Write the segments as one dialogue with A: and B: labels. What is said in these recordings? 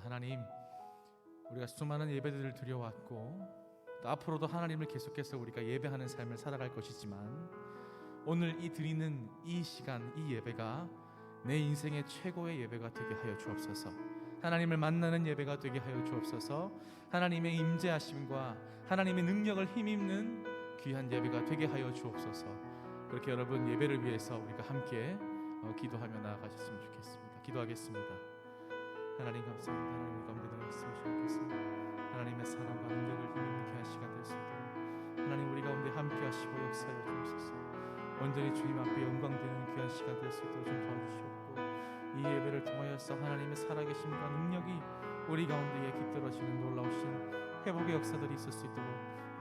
A: 하나님, 우리가 수많은 예배들을 드려왔고 또 앞으로도 하나님을 계속해서 우리가 예배하는 삶을 살아갈 것이지만 오늘 이 드리는 이 시간, 이 예배가 내 인생의 최고의 예배가 되게 하여 주옵소서. 하나님을 만나는 예배가 되게 하여 주옵소서. 하나님의 임재하심과 하나님의 능력을 힘입는 귀한 예배가 되게 하여 주옵소서. 그렇게 여러분 예배를 위해서 우리가 함께 기도하며 나아가셨으면 좋겠습니다. 기도하겠습니다. 하나님 감사합니다. 하나님 가운데 나갔으면 좋겠습니다. 하나님의 사랑과 능력을 힘입는 귀한 시간 될 수 있도록 하나님 우리 가운데 함께 하시고 역사하여 주옵소서. 온전히 주님 앞에 영광되는 귀한 시간 될 수 있도록 좀 도와주시옵고, 이 예배를 통하여서 하나님의 살아계심과 능력이 우리 가운데에 깃들어지는 놀라우신 회복의 역사들이 있을 수 있도록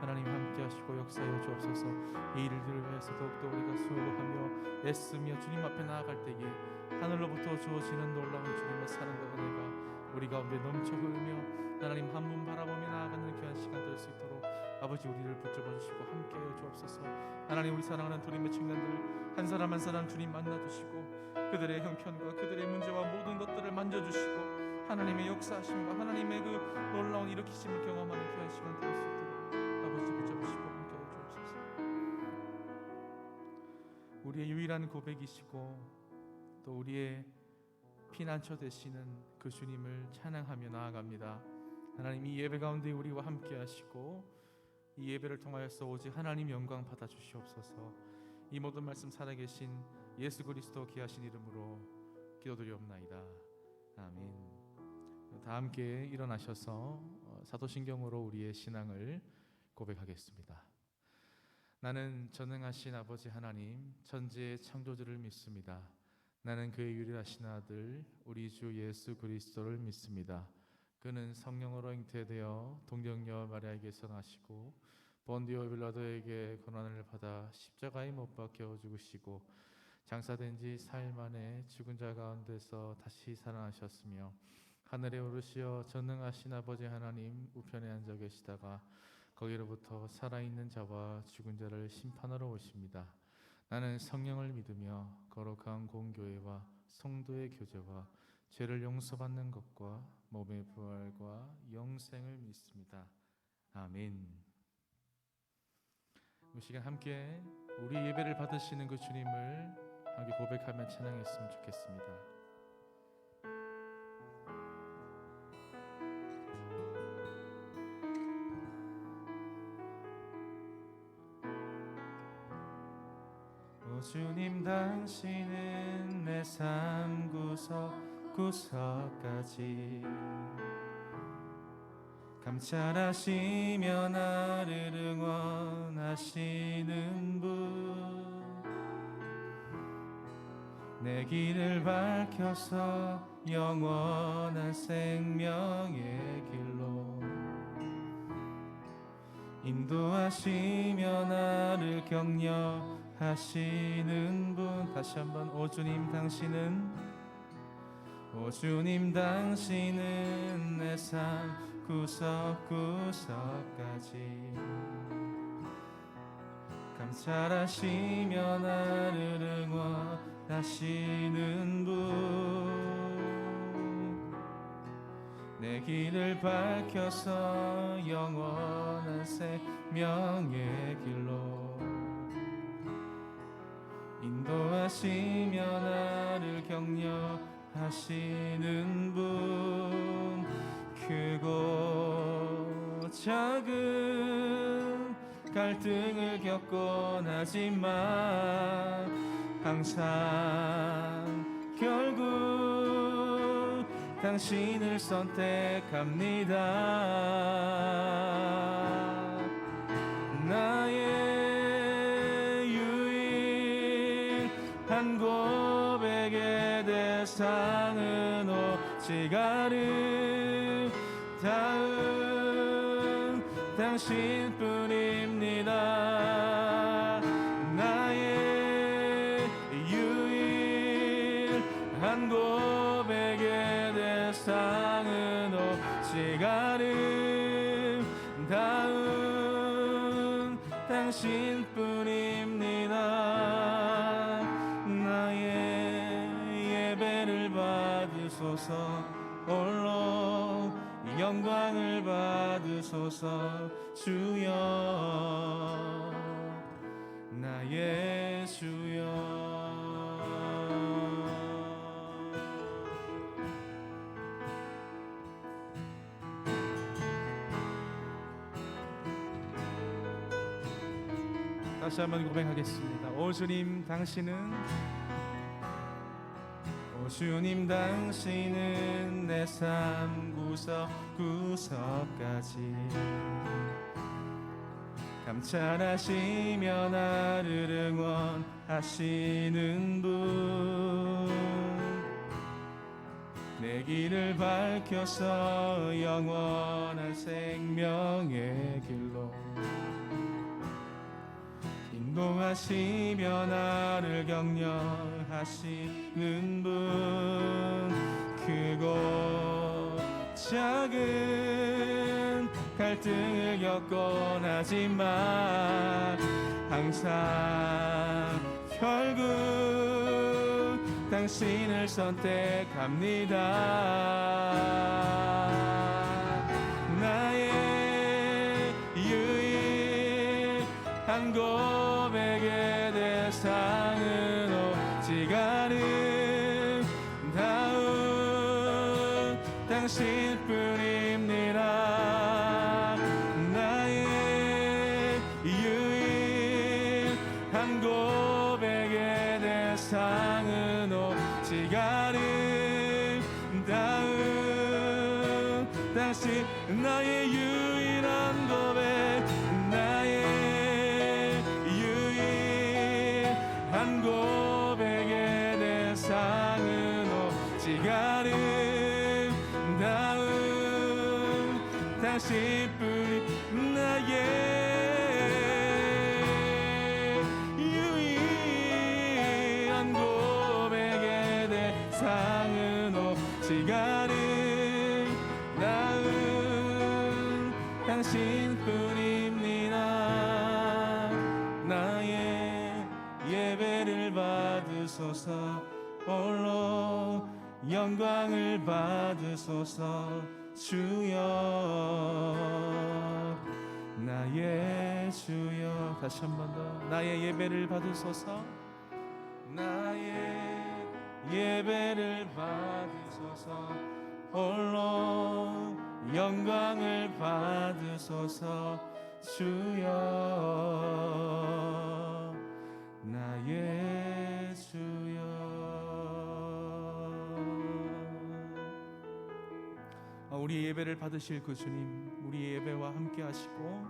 A: 하나님 함께 하시고 역사하여 주옵소서. 이 일들을 위해서 더욱더 우리가 수고하며 애쓰며 주님 앞에 나아갈 때에 하늘로부터 주어지는 놀라운 주님의 사랑과 은혜가 우리 가운데 넘쳐 흐르며 하나님 한 분 바라보며 나아가는 귀한 시간 될 수 있도록 아버지 우리를 붙잡아 주시고 함께하여 주옵소서. 하나님, 우리 사랑하는 주님의 청년들 한 사람 한 사람 주님 만나주시고 그들의 형편과 그들의 문제와 모든 것들을 만져주시고 하나님의 역사하심과 하나님의 그 놀라운 일으키심을 경험하는 귀한 시간 될 수 있도록 아버지 붙잡으시고 함께하여 주옵소서. 우리의 유일한 고백이시고 또 우리의 피난처 되시는 그 주님을 찬양하며 나아갑니다. 하나님, 이 예배 가운데 우리와 함께 하시고 이 예배를 통하여서 오직 하나님 영광 받아 주시옵소서. 이 모든 말씀 살아계신 예수 그리스도 귀하신 이름으로 기도드리옵나이다. 아멘. 다 함께 일어나셔서 사도신경으로 우리의 신앙을 고백하겠습니다. 나는 전능하신 아버지 하나님 천지의 창조주를 믿습니다. 나는 그의 유일하신 아들 우리 주 예수 그리스도를 믿습니다. 그는 성령으로 잉태되어 동정녀 마리아에게서 나시고 본디오 빌라도에게 고난을 받아 십자가에 못 박혀 죽으시고 장사된 지 4일 만에 죽은 자 가운데서 다시 살아나셨으며 하늘에 오르시어 전능하신 아버지 하나님 우편에 앉아 계시다가 거기로부터 살아있는 자와 죽은 자를 심판하러 오십니다. 나는 성령을 믿으며 거룩한 공교회와 성도의 교제와 죄를 용서받는 것과 몸의 부활과 영생을 믿습니다. 아멘. 이 시간 함께 우리 예배를 받으시는 그 주님을 함께 고백하며 찬양했으면 좋겠습니다. 오 주님, 당신은 내 삶 구석구석까지 감찰하시며 나를 응원하시는 분, 내 길을 밝혀서 영원한 생명의 길로 인도하시며 나를 격려하시는 분. 다시 한번 오 주님, 당신은 내 삶 구석구석까지 감찰하시며 나를 응원하시는 분, 내 길을 밝혀서 영원한 생명의 길로 인도하시며 나를 격려하시는 분, 크고 작은 갈등을 겪곤 하지만 항상 결국 당신을 선택합니다. 나의 유일한 고백의 대상은 오직 아름다운 당신뿐입니다. 나의 유일한 고백의 대상은 오직 아름다운 당신뿐입니다. 나의 예배를 받으소서. 홀로 영광을 받으소서. 주여 나의 주여. 다시 한번 고백하겠습니다. 오 주님 당신은, 오 주님 당신은 내 삶 구석구석까지 감찰하시며 나를 응원하시는 분, 내 길을 밝혀서 영원한 생명의 길로 인도하시며 나를 격려하시는 분, 크고 작은 갈등을 겪곤 하지만 항상 결국 당신을 선택합니다. 나의 유일한 고백의 대상은 오직 아름다운 당신뿐입니다. 나의 유일한 고백의 대상은 오직 아름다운 당신. 나의 유일한 고백, 나의 유일한 고백의 대상은 오직 아름다운 당신뿐이. 나의 유일한 고백의 대상은 오직 아름다운 당신뿐입니다. 나의 예배를 받으소서. 홀로 영광을 받으소서. 주여 나의 주여. 다시 한 번 더. 나의 예배를 받으소서. 나의 예배를 받으소서. 홀로 영광을 받으소서. 주여 나의 주여. 우리의 예배를 받으실 그 주님, 우리의 예배와 함께 하시고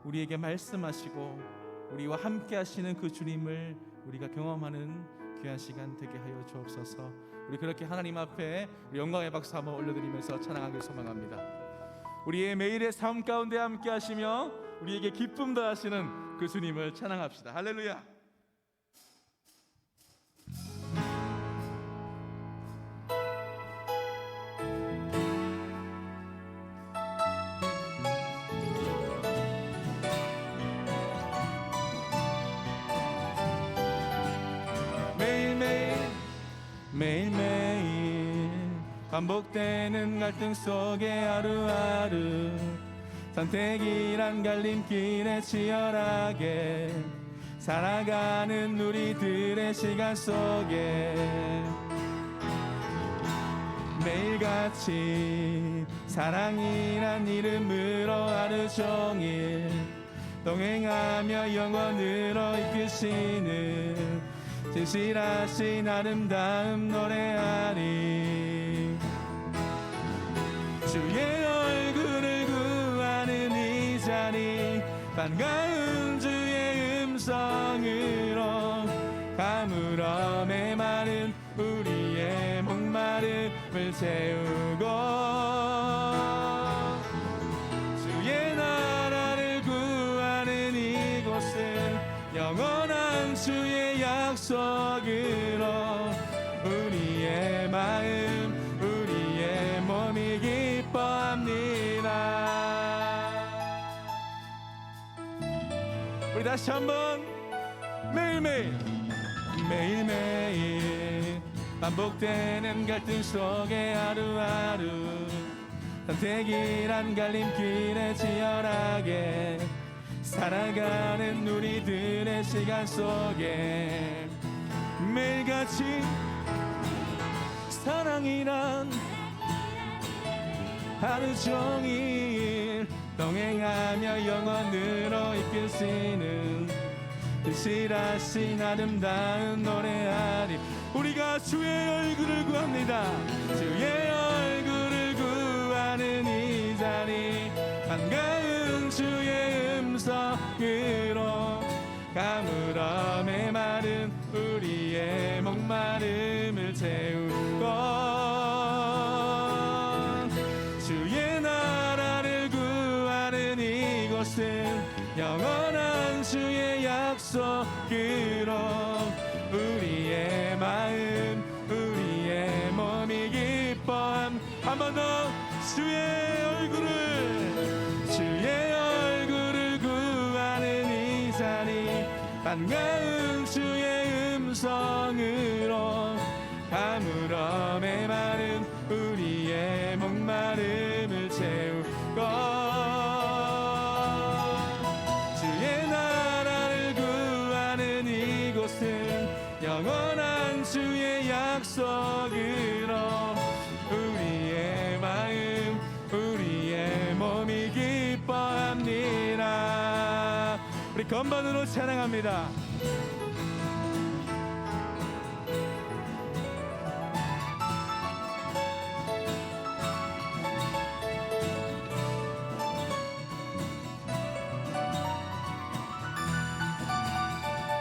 A: 우리에게 말씀하시고 우리와 함께 하시는 그 주님을 우리가 경험하는 귀한 시간 되게 하여 주옵소서. 우리 그렇게 하나님 앞에 영광의 박수 한번 올려드리면서 찬양하길 소망합니다. 우리의 매일의 삶 가운데 함께 하시며 우리에게 기쁨 더하시는 그 주님을 찬양합시다. 할렐루야. 매일매일 반복되는 갈등 속에 하루하루 선택이란 갈림길에 치열하게 살아가는 우리들의 시간 속에 매일같이 사랑이란 이름으로 하루 종일 동행하며 영원으로 이끄시는 진실하신 아름다움 노래하리. 주의 얼굴을 구하는 이 자리, 반가운 주의 음성으로 가물어 메마른 우리의 목마름을 채우고 주의 나라를 구하는 이곳은 영원한 주의 약속으로 우리의 마음 우리의 몸이 기뻐합니다. 우리 다시 한번 매일매일 반복되는 갈등 속에 하루하루 선택이란 갈림길에 치열하게 살아가는 우리들의 시간 속에 매일같이 사랑이란 하루 종일 동행하며 영원으로 이끌시는 신실하신 아름다운 노래하리. 우리가 주의 얼굴을 구합니다. 주의 얼굴을 구하는 이 자리 반가운 주의 음성으로 가물어 메마른 우리의 목마름을 채우고 주의 나라를 구하는 이곳은 영원한 주의 약속으로 우리의 마음 우리의 몸이 기뻐함. 한 번 더 주의 얼굴을 구하는 이 자리 반가운 주의 음성으로 가물어 메마른 우리의 목마름을 채우고 주의 나라를 구하는 이곳은 영원한 주의 약속으로 우리의 마음 우리의 몸이 기뻐합니다. 우리 건반으로 찬양합니다.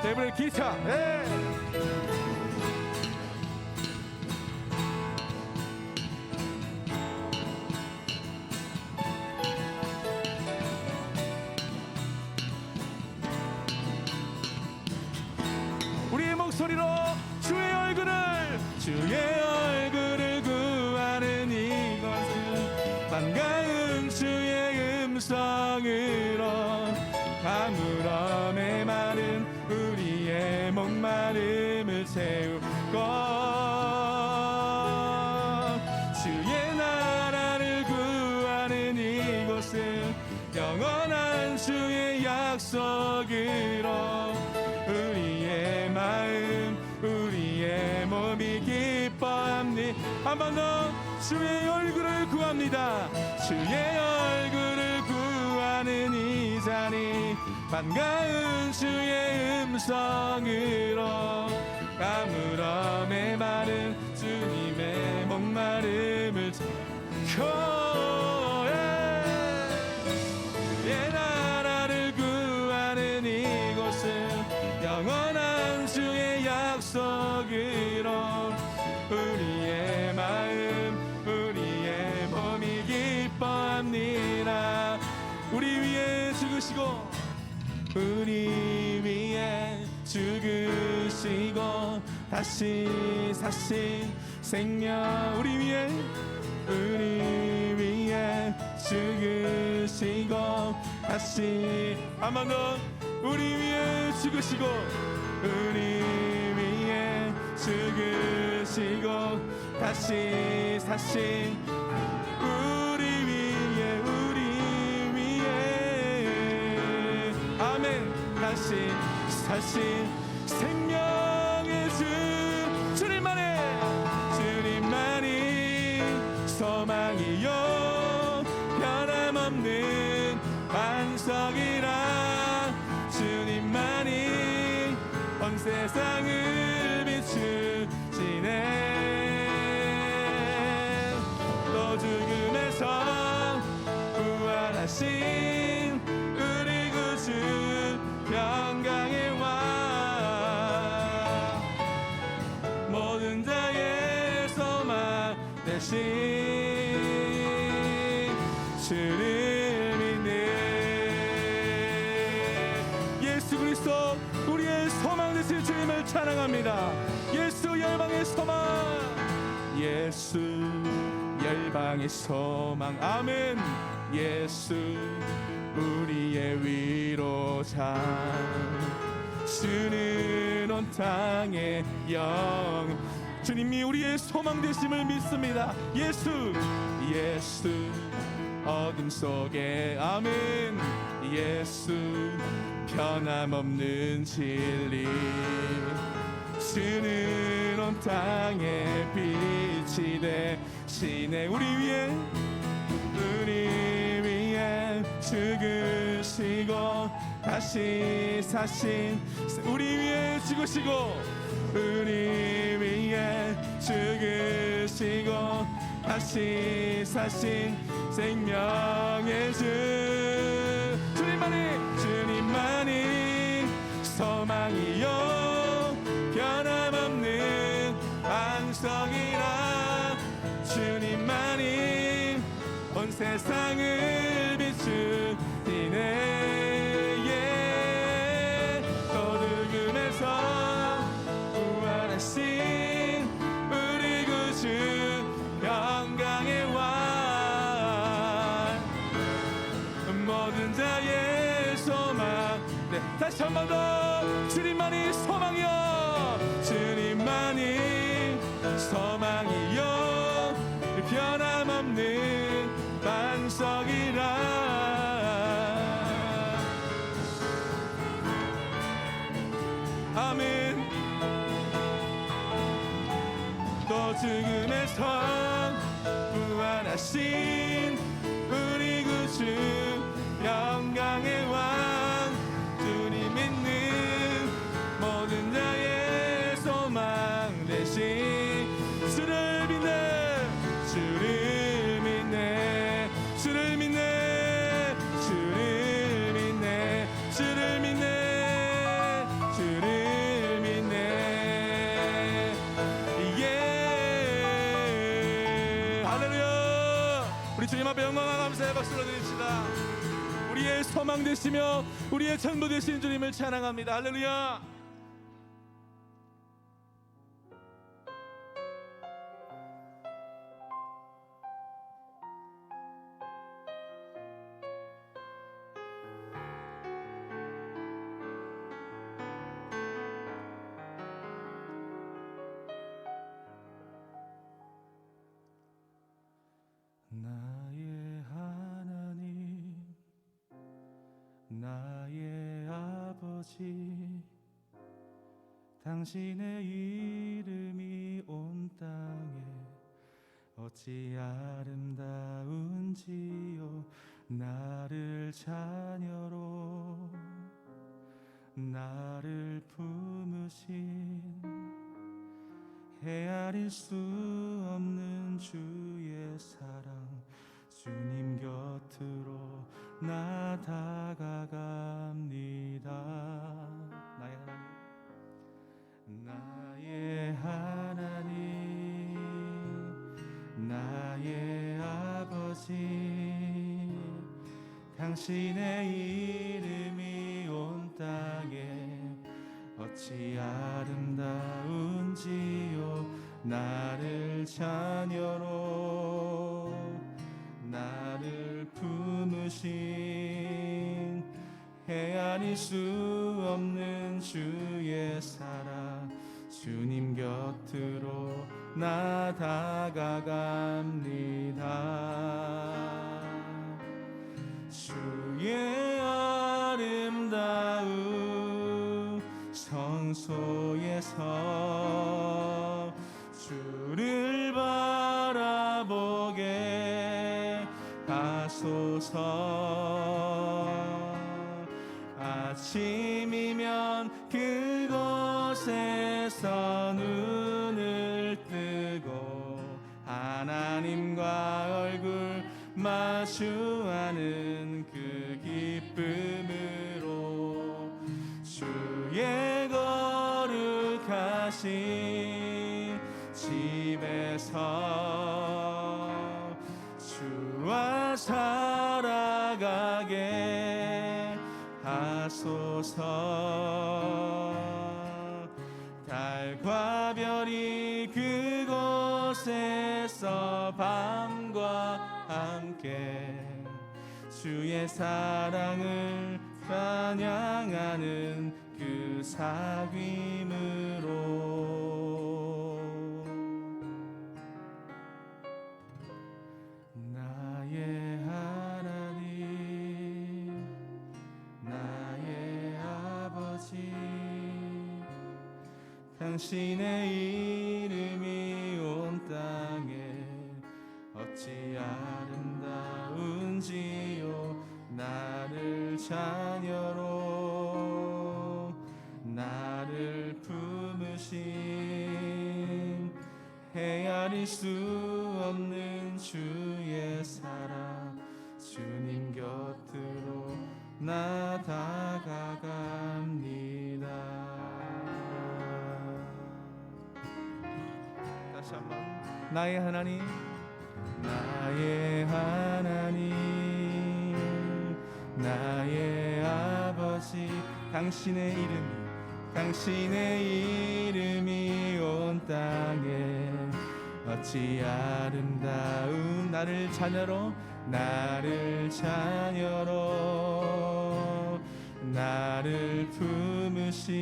A: 테이블 기타 우리의 목소리로 주의 얼굴을 구하는 이곳은 반가운 주의 음성으로 가물어 메마른 우리의 목마름을 채우고 주의 나라를 구하는 이곳은 영원한 주의 약속으로 우리의 마음 우리의 몸이 기뻐합니다. 한 번 더 주의 얼굴을 구합니다. 주의 얼굴을 구하는 이 자리 반가운 주의 음성으로 가물어 메마른 주님의 목마름을 주의 나라를 구하는 이곳은 영원한 주의 약속으로 우리의 마음 우리의 몸이 기뻐합니다. 우리 위에 죽으시고 우리 위에 죽으시고 다시 사신 생명 우리 위에 죽으시고 다시 한 번 더 우리 위에 죽으시고 우리 위에 죽으시고 다시 사신 우리 위에 아멘. 다시 사신 생명의 주님만이 소망이요 변함없는 반석이라 주님만이 온 세상을 비추시네. 또 죽음에서 부활하신 우리 구주 평강의 왕 모든 자의 소망 대신 주를 믿는 예수 그리스도 우리의 소망 되신 주님을 찬양합니다. 예수 열방의 소망 예수 열방의 소망 아멘. 예수 우리의 위로자 주는 온 땅의 영 주님이 우리의 소망 되심을 믿습니다. 예수 어둠 속에 아멘. 예수 변함없는 진리, 주는 온 땅에 빛이 되시네. 우리 위에 죽으시고 다시 사신, 우리 위에 죽으시고 우리 위에 죽으시고 다시 사신 생명의 주, 주님만이 소망이요 변함없는 반석이라. 주님만이 온 세상을 비추시네. 어둠에서 부활하신 우리 구주 영광의 왕, 모든 자의 소망. 네, 다시 한 번 더. 주님만이 소망이여, 주님만이 소망이여 변함없는 반석이라. 아멘. 또 죽음에서 부활하신 우리 구주 영광의 왕, 주님 믿는 모든 자의 소망 되신 주를 믿네, 주를 믿네, 주를 믿네, 주를 믿네, 주를 믿네, 주를 믿네. 예, 할렐루야. 우리 주님 앞에 영광과 감사의 박수를 드립시다. 우리의 소망 되시며 우리의 전부 되신 주님을 찬양합니다. 할렐루야. 나의 하나님, 나의 아버지, 당신의 이름이 온 땅에 어찌 아름다운지요. 나를 자녀로 나를 품으신 헤아릴 수 없는 주의 사랑, 주님 곁으로 나 다가갑니다. 나의 하나님, 나의 아버지, 당신의 이름이 온 땅에 어찌 아름다운지요. 나를 자녀로 나를 품으신 헤아릴 수 없는 주의 사랑, 주님 곁으로 나 다가갑니다. 주의 아름다운 성소에서 주를 바라보게 하소서. 아침이면 그곳에서 눈을 뜨고 하나님과 얼굴 마주하는 그 기쁨으로 주의 거룩하신 집에서 주와 살아가게 하소서. 달과 별이 그곳에서 밤과 함께 주의 사랑을 찬양하는 그 사귐으로 당신의 이름이 온 땅에 어찌 아름다운지요. 나를 자녀로 나를 품으신 헤아릴 수 없는 주의 사랑, 주님 곁으로 나 다가갑니다. 다시 한번. 나의 하나님, 나의 하나님, 나의 아버지, 당신의 이름이 온 땅에 어찌 아름다운 나를 자녀로 나를 품으신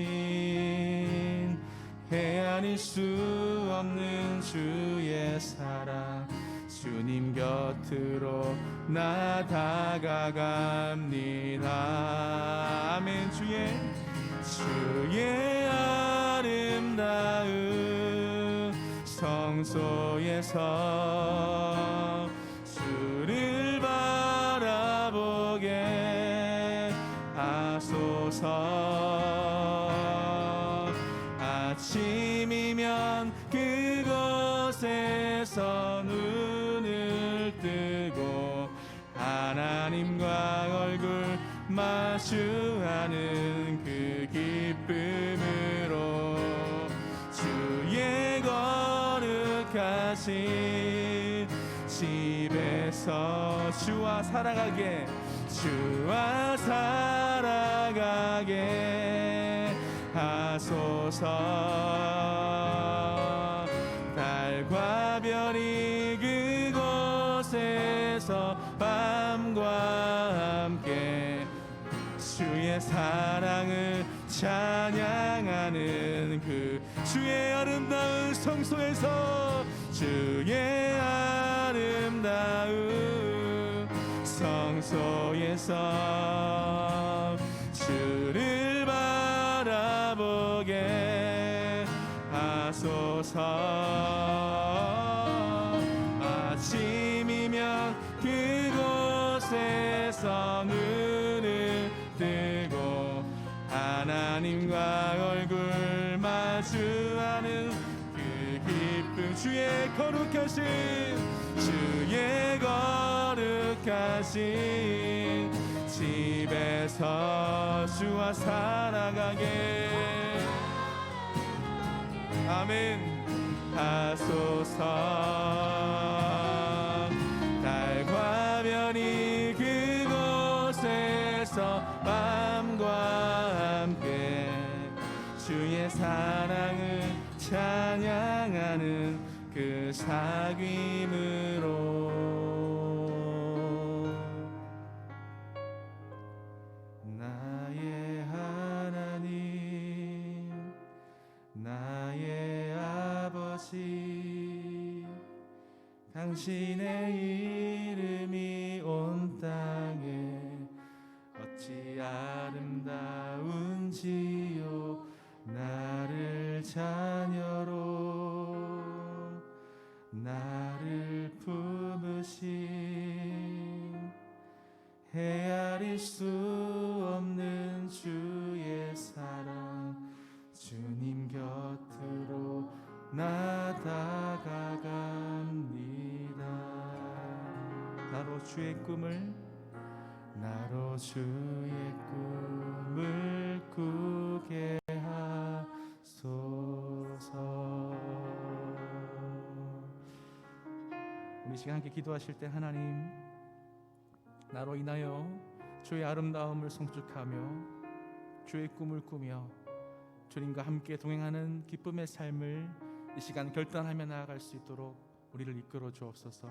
A: 헤아릴 수 없는 주의 사랑, 주님 곁으로 나 다가갑니다. 아멘. 주의 아름다운 성소에서 주를 바라보게 하소서. 아침이면 그곳에서 눈을 뜨고 하나님과 얼굴 마주하는 그 기쁨으로 주의 거룩하신 집에서 주와 살아가게 하소서. 달과 별이 그곳에서 밤과 함께 주의 사랑을 찬양하는 그 주의 아름다운 성소에서, 주의 아름다운 성소에서 주를 바라보게 하소서. 아침이면 그곳에서 눈을 뜨고 하나님과 얼굴 마주하는 그 기쁨, 주의 거룩하신 집에서 주와 살아가게 아멘 하소서. 달과 별이 그곳에서 밤과 함께 주의 사랑을 찬양하는 그 사귐으로 나의 하나님, 나의 아버지, 당신의 이름이 온 땅에 어찌 아름다운지요. 나를 자녀로 나를 품으신 헤아릴 수 없는 주의 사랑, 주님 곁으로 나 다가갑니다. 나로 주의 꿈을 꾸게 하소서. 우리 시간 함께 기도하실 때 하나님, 나로 인하여 주의 아름다움을 송축하며 주의 꿈을 꾸며 주님과 함께 동행하는 기쁨의 삶을 이 시간 결단하며 나아갈 수 있도록 우리를 이끌어 주옵소서.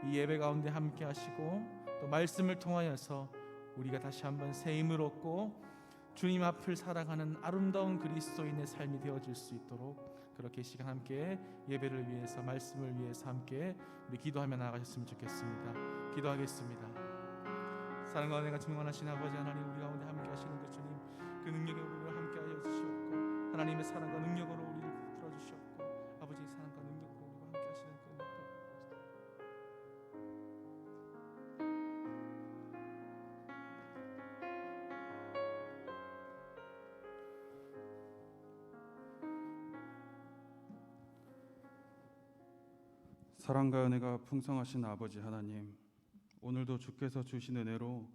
A: 이 예배 가운데 함께 하시고 또 말씀을 통하여서 우리가 다시 한번 새 힘을 얻고 주님 앞을 살아가는 아름다운 그리스도인의 삶이 되어질 수 있도록 그렇게 이 시간 함께 예배를 위해서, 말씀을 위해서 함께 우리 기도하며 나아가셨으면 좋겠습니다. 기도하겠습니다. 사랑과 은혜가 충만하신 아버지 하나님, 우리 가운데 함께 하시는 그 주님, 그 능력으로 우리와 함께 하여 주시옵고 하나님의 사랑과 능력으로 우리를
B: 사랑과 은혜가 풍성하신 아버지 하나님, 오늘도 주께서 주신 은혜로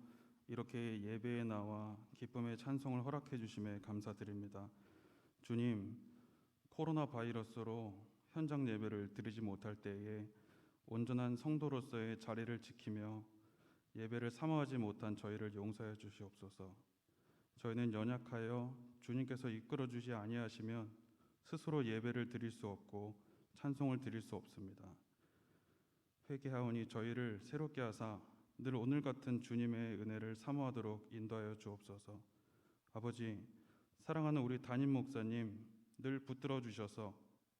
B: 이렇게 예배에 나와 기쁨의 찬송을 허락해 주심에 감사드립니다. 주님, 코로나 바이러스로 현장 예배를 드리지 못할 때에 온전한 성도로서의 자리를 지키며 예배를 사모하지 못한 저희를 용서해 주시옵소서. 저희는 연약하여 주님께서 이끌어 주시 아니하시면 스스로 예배를 드릴 수 없고 찬송을 드릴 수 없습니다. 회개하오니 저희를 새롭게 하사 늘 오늘 같은 주님의 은혜를 사모하도록 인도하여 주옵소서. 아버지, 사랑하는 우리 담임 목사님 늘 붙들어 주셔서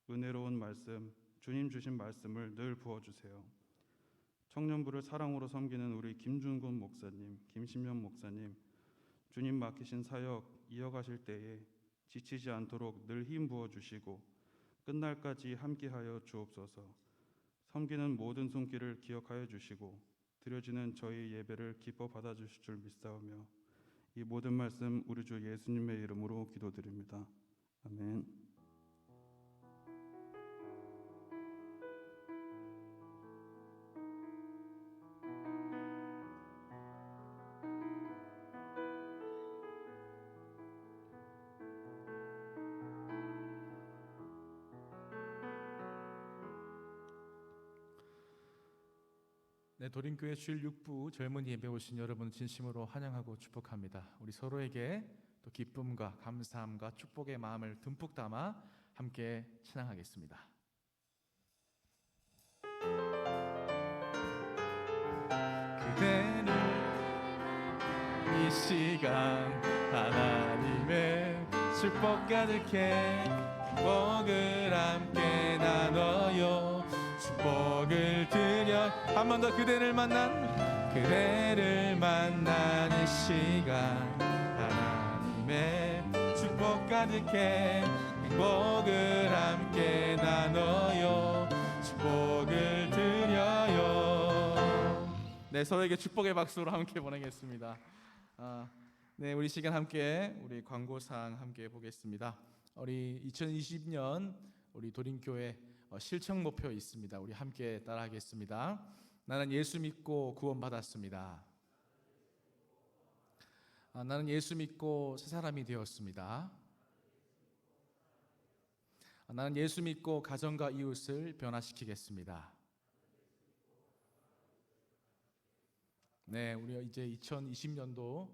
B: 은혜로운 말씀, 주님 주신 말씀을 늘 부어주세요. 청년부를 사랑으로 섬기는 우리 김준곤 목사님, 김신명 목사님, 주님 맡기신 사역 이어가실 때에 지치지 않도록 늘 힘 부어주시고 끝날까지 함께하여 주옵소서. 섬기는 모든 손길을 기억하여 주시고 드려지는 저희 예배를 기뻐 받아주실 줄 믿사오며 이 모든 말씀 우리 주 예수님의 이름으로 기도드립니다. 아멘.
A: 네, 도림교회 주일 6부 젊은 예배 오신 여러분 진심으로 환영하고 축복합니다. 우리 서로에게 또 기쁨과 감사함과 축복의 마음을 듬뿍 담아 함께 찬양하겠습니다. 그대를 이 시간 하나님의 축복 가득해 행복을 함께 나눠요. 축복을 드려 한 번 더 그대를 만나는 시간 하나님의 축복 가득해 행복을 함께 나눠요. 축복을 드려요. 네, 서로에게 축복의 박수로 함께 보내겠습니다. 네, 우리 시간 함께 우리 광고사항 함께 보겠습니다. 우리 2020년 우리 도림교회 실천 목표 있습니다. 우리 함께 따라하겠습니다. 나는 예수 믿고 구원받았습니다. 나는 예수 믿고 새 사람이 되었습니다. 나는 예수 믿고 가정과 이웃을 변화시키겠습니다. 네, 우리 이제 2020년도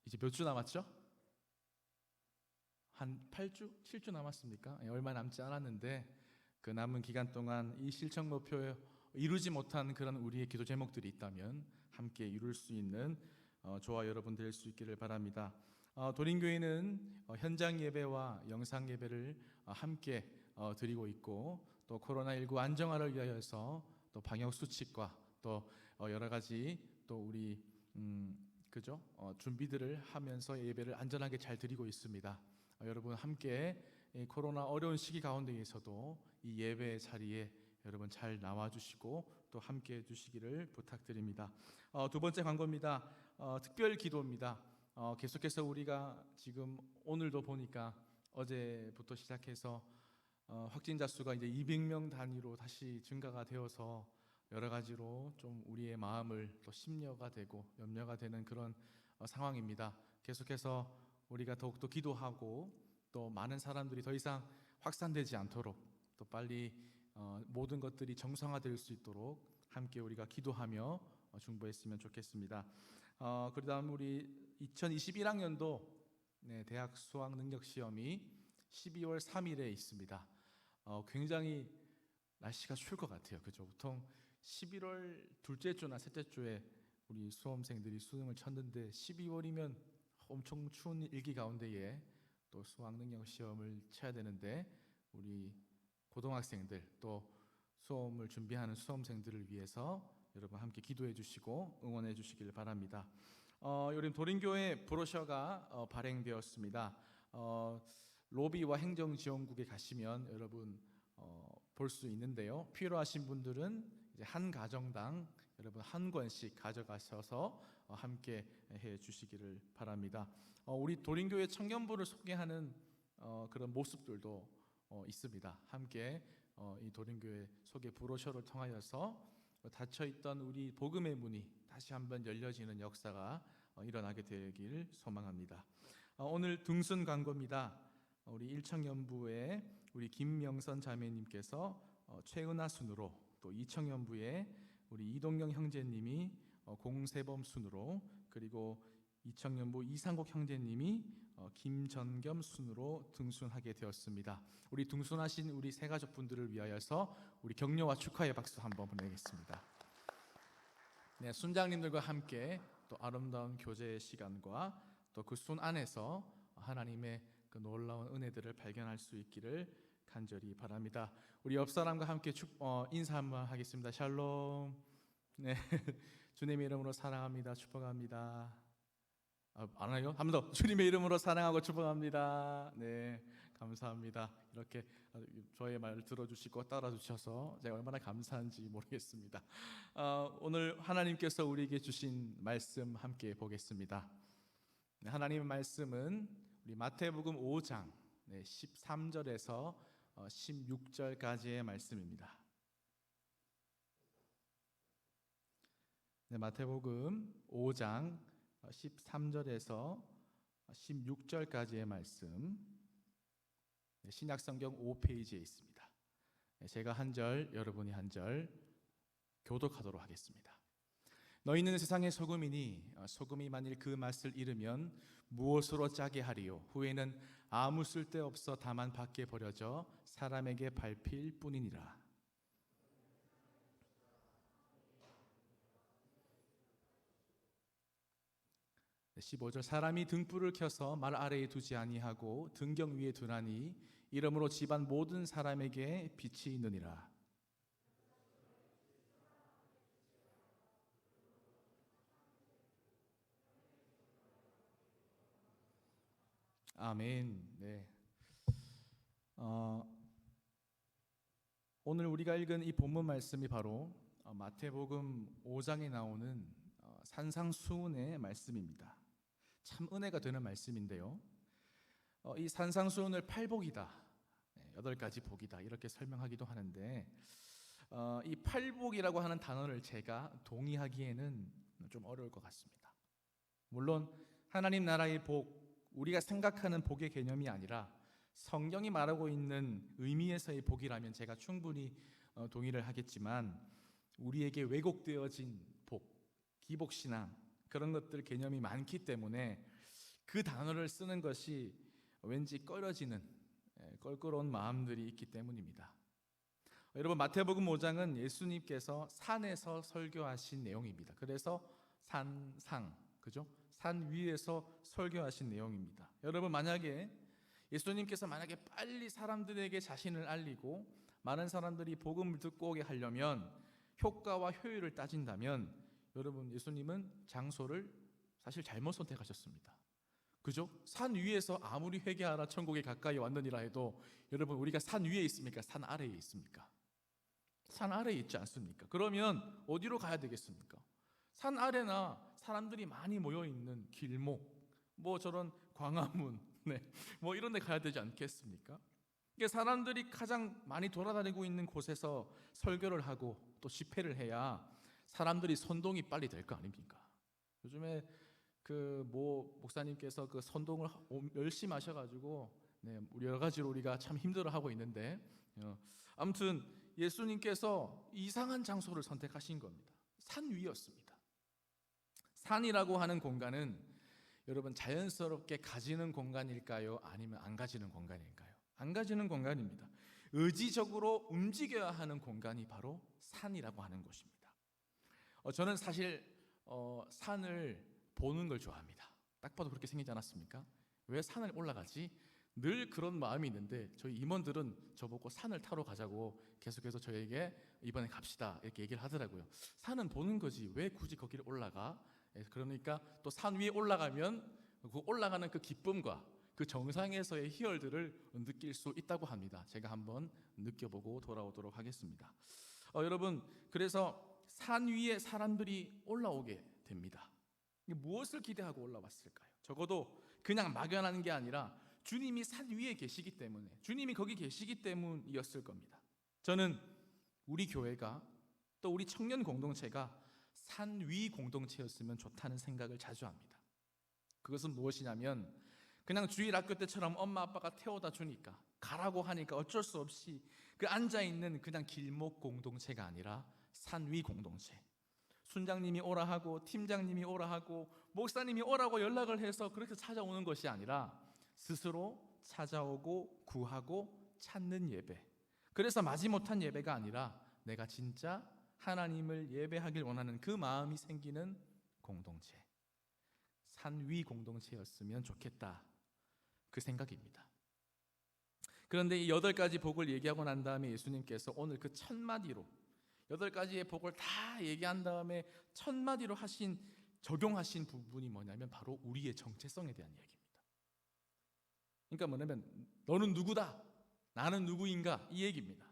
A: 이제 몇 주 남았죠? 한 8주, 7주 남았습니까? 얼마 남지 않았는데 그 남은 기간 동안 이 실천 목표에 이루지 못한 그런 우리의 기도 제목들이 있다면 함께 이룰 수 있는 저와 여러분 될 수 있기를 바랍니다. 도림교회는 현장 예배와 영상 예배를 함께 드리고 있고 또 코로나19 안정화를 위하여서 또 방역 수칙과 또 여러 가지 또 우리 준비들을 하면서 예배를 안전하게 잘 드리고 있습니다. 여러분 함께 코로나 어려운 시기 가운데에서도 이 예배 자리에 여러분 잘 나와주시고 또 함께해 주시기를 부탁드립니다. 두 번째 광고입니다. 특별 기도입니다. 계속해서 우리가 지금 오늘도 보니까 어제부터 시작해서 확진자 수가 이제 200명 단위로 다시 증가가 되어서 여러 가지로 좀 우리의 마음을 또 심려가 되고 염려가 되는 그런 상황입니다. 계속해서 우리가 더욱더 기도하고 또 많은 사람들이 더 이상 확산되지 않도록 또 빨리 모든 것들이 정상화될 수 있도록 함께 우리가 기도하며 중보했으면 좋겠습니다. 그다음 우리 2021학년도 대학 수학 능력 시험이 12월 3일에 있습니다. 굉장히 날씨가 추울 것 같아요. 그죠? 보통 11월 둘째 주나 셋째 주에 우리 수험생들이 수능을 쳤는데 12월이면 엄청 추운 일기 가운데에 또 수학 능력 시험을 쳐야 되는데 우리 고등학생들 또 수험을 준비하는 수험생들을 위해서 여러분 함께 기도해 주시고 응원해 주시길 바랍니다. 요즘 도림교회 브로셔가 발행되었습니다. 로비와 행정지원국에 가시면 여러분 볼 수 있는데요. 필요하신 분들은 이제 한 가정당 여러분 한 권씩 가져가셔서 함께 해 주시기를 바랍니다. 우리 도림교회 청년부를 소개하는 그런 모습들도 있습니다. 함께 이 도림교회 소개 브로셔를 통하여서 닫혀있던 우리 복음의 문이 다시 한번 열려지는 역사가 일어나게 되길 소망합니다. 오늘 등순 광고입니다. 우리 일청연부의 우리 김명선 자매님께서 최은하 순으로, 또 이청연부의 우리 이동영 형제님이 공세범 순으로, 그리고 이청연부 이상국 형제님이 김전겸 순으로 등순하게 되었습니다. 우리 등순하신 우리 세 가족분들을 위하여서 우리 격려와 축하의 박수 한번 보내겠습니다. 네, 순장님들과 함께 또 아름다운 교제의 시간과 또 그 순 안에서 하나님의 그 놀라운 은혜들을 발견할 수 있기를 간절히 바랍니다. 우리 옆 사람과 함께 인사 한번 하겠습니다. 샬롬. 네, 주님의 이름으로 사랑합니다. 축복합니다. 안 해요? 한 번 더. 주님의 이름으로 사랑하고 축복합니다. 네, 감사합니다. 이렇게 저의 말을 들어주시고 따라주셔서 제가 얼마나 감사한지 모르겠습니다. 오늘 하나님께서 우리에게 주신 말씀 함께 보겠습니다. 하나님의 말씀은 우리 마태복음 5장 13절에서 16절까지의 말씀입니다. 네, 마태복음 5장 13절에서 16절까지의 말씀, 신약성경 5페이지에 있습니다. 제가 한 절, 여러분이 한 절 교독하도록 하겠습니다. 너희는 세상의 소금이니 소금이 만일 그 맛을 잃으면 무엇으로 짜게 하리요? 후에는 아무 쓸데없어 다만 밖에 버려져 사람에게 밟힐 뿐이니라. 15절 사람이 등불을 켜서 말 아래에 두지 아니하고 등경 위에 두나니 이러므로 집안 모든 사람에게 빛이 있느니라. 아멘. 네. 오늘 우리가 읽은 이 본문 말씀이 바로 마태복음 5장에 나오는 산상수훈의 말씀입니다. 참 은혜가 되는 말씀인데요. 이 산상수훈을 8복이다, 8가지 복이다 이렇게 설명하기도 하는데 이 8복이라고 하는 단어를 제가 동의하기에는 좀 어려울 것 같습니다. 물론 하나님 나라의 복, 우리가 생각하는 복의 개념이 아니라 성경이 말하고 있는 의미에서의 복이라면 제가 충분히 동의를 하겠지만 우리에게 왜곡되어진 복, 기복신앙 그런 것들 개념이 많기 때문에 그 단어를 쓰는 것이 왠지 꺼려지는 껄끄러운 마음들이 있기 때문입니다. 여러분 마태복음 5장은 예수님께서 산에서 설교하신 내용입니다. 그래서 산상, 그죠? 산 위에서 설교하신 내용입니다. 여러분 만약에 예수님께서 빨리 사람들에게 자신을 알리고 많은 사람들이 복음을 듣고 오게 하려면 효과와 효율을 따진다면 여러분 예수님은 장소를 사실 잘못 선택하셨습니다. 그죠? 산 위에서 아무리 회개하라 천국에 가까이 왔느니라 해도 여러분 우리가 산 위에 있습니까? 산 아래에 있습니까? 산 아래에 있지 않습니까? 그러면 어디로 가야 되겠습니까? 산 아래나 사람들이 많이 모여 있는 길목, 뭐 저런 광화문, 뭐 이런 데 가야 되지 않겠습니까? 이게 사람들이 가장 많이 돌아다니고 있는 곳에서 설교를 하고 또 집회를 해야 사람들이 선동이 빨리 될 거 아닙니까? 요즘에 그 모 목사님께서 그 선동을 열심히 하셔가지고 우리 여러 가지로 우리가 참 힘들어하고 있는데 아무튼 예수님께서 이상한 장소를 선택하신 겁니다. 산 위였습니다. 산이라고 하는 공간은 여러분 자연스럽게 가지는 공간일까요? 아니면 안 가지는 공간일까요? 안 가지는 공간입니다. 의지적으로 움직여야 하는 공간이 바로 산이라고 하는 곳입니다. 저는 사실 산을 보는 걸 좋아합니다. 딱 봐도 그렇게 생기지 않았습니까? 왜 산을 올라가지? 늘 그런 마음이 있는데 저희 임원들은 저보고 산을 타러 가자고 계속해서 저에게 이번에 갑시다 이렇게 얘기를 하더라고요. 산은 보는 거지 왜 굳이 거기를 올라가? 그러니까 또 산 위에 올라가면 그 올라가는 그 기쁨과 그 정상에서의 희열들을 느낄 수 있다고 합니다. 제가 한번 느껴보고 돌아오도록 하겠습니다. 여러분 그래서 산 위에 사람들이 올라오게 됩니다. 무엇을 기대하고 올라왔을까요? 적어도 그냥 막연한 게 아니라 주님이 산 위에 계시기 때문에, 주님이 거기 계시기 때문이었을 겁니다. 저는 우리 교회가 또 우리 청년 공동체가 산 위 공동체였으면 좋다는 생각을 자주 합니다. 그것은 무엇이냐면 그냥 주일 학교 때처럼 엄마 아빠가 태워다 주니까 가라고 하니까 어쩔 수 없이 그 앉아있는 그냥 길목 공동체가 아니라 산 위 공동체, 순장님이 오라 하고 팀장님이 오라 하고 목사님이 오라고 연락을 해서 그렇게 찾아오는 것이 아니라 스스로 찾아오고 구하고 찾는 예배, 그래서 마지못한 예배가 아니라 내가 진짜 하나님을 예배하길 원하는 그 마음이 생기는 공동체, 산 위 공동체였으면 좋겠다, 그 생각입니다. 그런데 이 8가지 복을 얘기하고 난 다음에 예수님께서 오늘 그 1000마디로 8가지의 복을 다 얘기한 다음에 1000마디로 적용하신 부분이 뭐냐면 바로 우리의 정체성에 대한 이야기입니다. 그러니까 뭐냐면 너는 누구다, 나는 누구인가, 이 얘기입니다.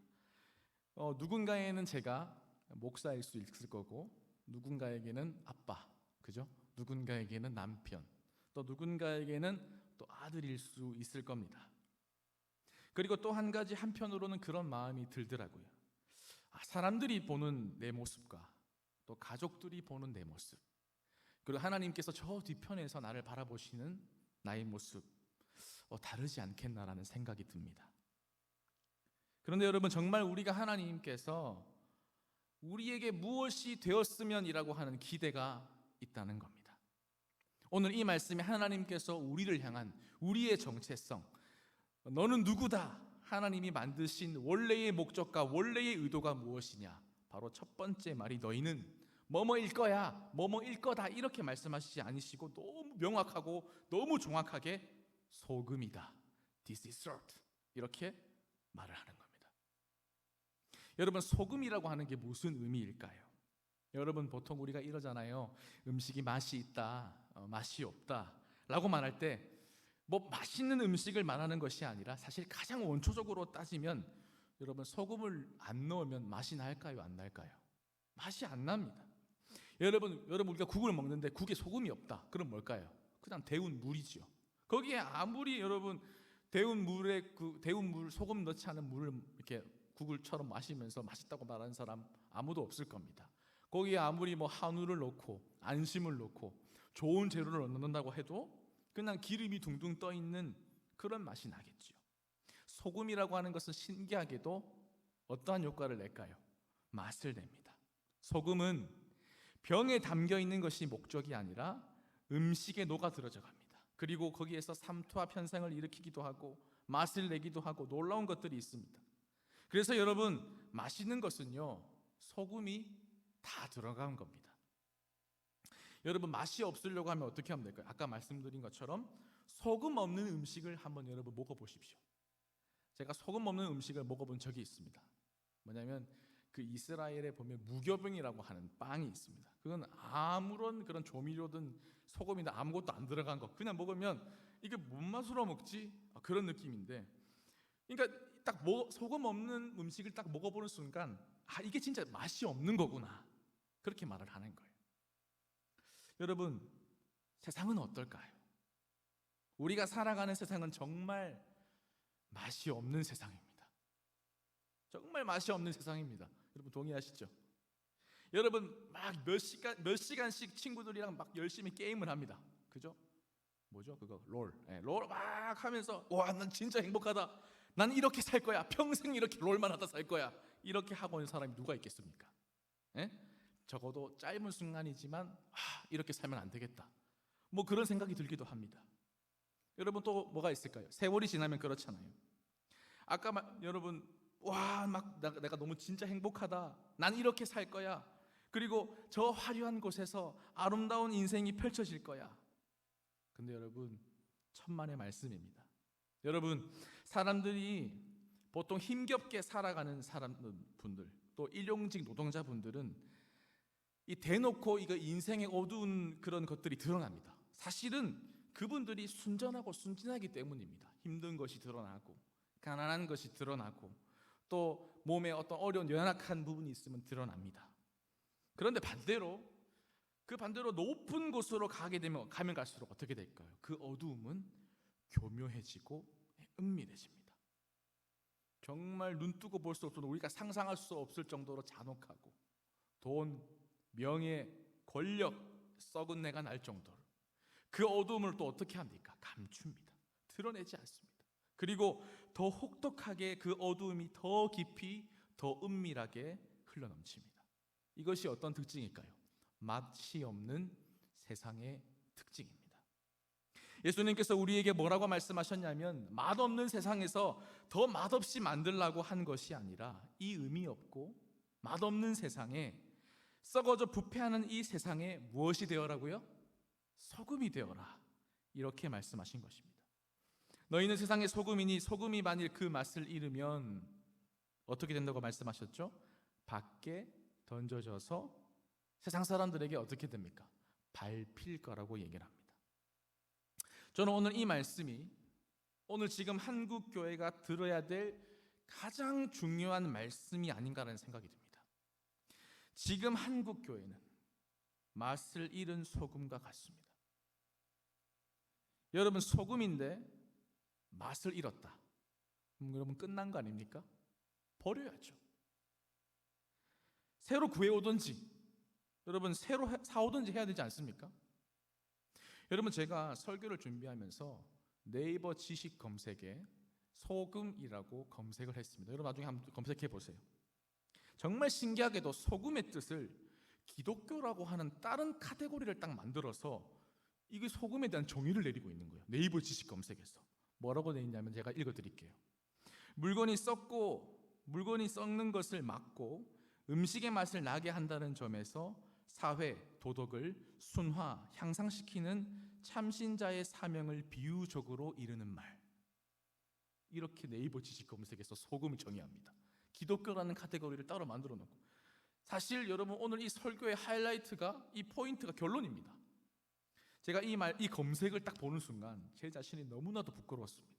A: 누군가에는 제가 목사일 수 있을 거고, 누군가에게는 아빠, 그죠? 누군가에게는 남편, 또 누군가에게는 또 아들일 수 있을 겁니다. 그리고 또 한 가지, 한편으로는 그런 마음이 들더라고요. 사람들이 보는 내 모습과 또 가족들이 보는 내 모습, 그리고 하나님께서 저 뒤편에서 나를 바라보시는 나의 모습, 다르지 않겠나라는 생각이 듭니다. 그런데 여러분, 정말 우리가 하나님께서 우리에게 무엇이 되었으면이라고 하는 기대가 있다는 겁니다. 오늘 이 말씀에 하나님께서 우리를 향한 우리의 정체성, 너는 누구다, 하나님이 만드신 원래의 목적과 원래의 의도가 무엇이냐, 바로 첫 번째 말이 너희는 뭐뭐일 거야, 뭐뭐일 거다, 이렇게 말씀하시지 않으시고 너무 명확하고 너무 정확하게 소금이다, this is salt, 이렇게 말을 하는 겁니다. 여러분, 소금이라고 하는 게 무슨 의미일까요? 여러분, 보통 우리가 이러잖아요. 음식이 맛이 있다, 맛이 없다 라고 말할 때 뭐 맛있는 음식을 말하는 것이 아니라 사실 가장 원초적으로 따지면 여러분, 소금을 안 넣으면 맛이 날까요, 안 날까요? 맛이 안 납니다. 여러분 우리가 국을 먹는데 국에 소금이 없다, 그럼 뭘까요? 그냥 데운 물이죠. 거기에 아무리 여러분 데운 물에 데운 물, 소금 넣지 않은 물을 이렇게 국을처럼 마시면서 맛있다고 말하는 사람 아무도 없을 겁니다. 거기에 아무리 뭐 한우를 넣고 안심을 넣고 좋은 재료를 넣는다고 해도 그냥 기름이 둥둥 떠 있는 그런 맛이 나겠죠. 소금이라고 하는 것은 신기하게도 어떠한 효과를 낼까요? 맛을 냅니다. 소금은 병에 담겨 있는 것이 목적이 아니라 음식에 녹아 들어져 갑니다. 그리고 거기에서 삼투압 현상을 일으키기도 하고 맛을 내기도 하고 놀라운 것들이 있습니다. 그래서 여러분, 맛있는 것은요, 소금이 다 들어간 겁니다. 여러분, 맛이 없으려고 하면 어떻게 하면 될까요? 아까 말씀드린 것처럼 소금 없는 음식을 한번 여러분 먹어보십시오. 제가 소금 없는 음식을 먹어본 적이 있습니다. 뭐냐면 그 이스라엘에 보면 무교병이라고 하는 빵이 있습니다. 그건 아무런 그런 조미료든 소금이나 아무것도 안 들어간 거, 그냥 먹으면 이게 뭔 맛으로 먹지? 그런 느낌인데, 그러니까 딱 소금 없는 음식을 딱 먹어보는 순간 이게 진짜 맛이 없는 거구나, 그렇게 말을 하는 거예요. 여러분, 세상은 어떨까요? 우리가 살아가는 세상은 정말 맛이 없는 세상입니다. 정말 맛이 없는 세상입니다. 여러분 동의하시죠? 여러분 막 몇 시간씩 친구들이랑 막 열심히 게임을 합니다. 그죠? 뭐죠? 그거 롤 막 하면서 와, 난 진짜 행복하다, 난 이렇게 살 거야, 평생 이렇게 롤만 하다 살 거야, 이렇게 하고 있는 사람이 누가 있겠습니까? 적어도 짧은 순간이지만 이렇게 살면 안 되겠다, 뭐 그런 생각이 들기도 합니다. 여러분, 또 뭐가 있을까요? 세월이 지나면 그렇잖아요. 아까 여러분 와, 막 내가 너무 진짜 행복하다, 난 이렇게 살 거야, 그리고 저 화려한 곳에서 아름다운 인생이 펼쳐질 거야. 근데 여러분, 천만의 말씀입니다. 여러분, 사람들이 보통 힘겹게 살아가는 분들, 또 일용직 노동자분들은 이 대놓고 이거 인생의 어두운 그런 것들이 드러납니다. 사실은 그분들이 순전하고 순진하기 때문입니다. 힘든 것이 드러나고 가난한 것이 드러나고 또 몸에 어떤 어려운 연약한 부분이 있으면 드러납니다. 그런데 반대로 높은 곳으로 가면 갈수록 어떻게 될까요? 그 어두움은 교묘해지고 은밀해집니다. 정말 눈 뜨고 볼 수 없을 정도로 우리가 상상할 수 없을 정도로 잔혹하고 돈, 명예, 권력, 썩은 내가 날 정도로 그 어두움을 또 어떻게 합니까? 감춥니다. 드러내지 않습니다. 그리고 더 혹독하게 그 어두움이 더 깊이 더 은밀하게 흘러넘칩니다. 이것이 어떤 특징일까요? 맛이 없는 세상의 특징입니다. 예수님께서 우리에게 뭐라고 말씀하셨냐면 맛없는 세상에서 더 맛없이 만들라고 한 것이 아니라 이 의미 없고 맛없는 세상에 썩어져 부패하는 이 세상에 무엇이 되어라고요? 소금이 되어라. 이렇게 말씀하신 것입니다. 너희는 세상의 소금이니 소금이 만일 그 맛을 잃으면 어떻게 된다고 말씀하셨죠? 밖에 던져져서 세상 사람들에게 어떻게 됩니까? 밟힐 거라고 얘기를 합니다. 저는 오늘 이 말씀이 오늘 지금 한국 교회가 들어야 될 가장 중요한 말씀이 아닌가라는 생각이 듭니다. 지금 한국 교회는 맛을 잃은 소금과 같습니다. 여러분, 소금인데 맛을 잃었다. 그럼 여러분 끝난 거 아닙니까? 버려야죠. 새로 구해오든지 여러분 새로 사오든지 해야 되지 않습니까? 여러분, 제가 설교를 준비하면서 네이버 지식 검색에 소금이라고 검색을 했습니다. 여러분 나중에 한번 검색해 보세요. 정말 신기하게도 소금의 뜻을 기독교라고 하는 다른 카테고리를 딱 만들어서 이게 소금에 대한 정의를 내리고 있는 거예요. 네이버 지식 검색에서 뭐라고 되어 있냐면 제가 읽어드릴게요. 물건이 썩는 것을 막고 음식의 맛을 나게 한다는 점에서 사회, 도덕을 순화, 향상시키는 참신자의 사명을 비유적으로 이르는 말. 이렇게 네이버 지식 검색에서 소금을 정의합니다. 기독교라는 카테고리를 따로 만들어 놓고, 사실 여러분 오늘 이 설교의 하이라이트가 이 포인트가 결론입니다. 제가 이 검색을 딱 보는 순간 제 자신이 너무나도 부끄러웠습니다.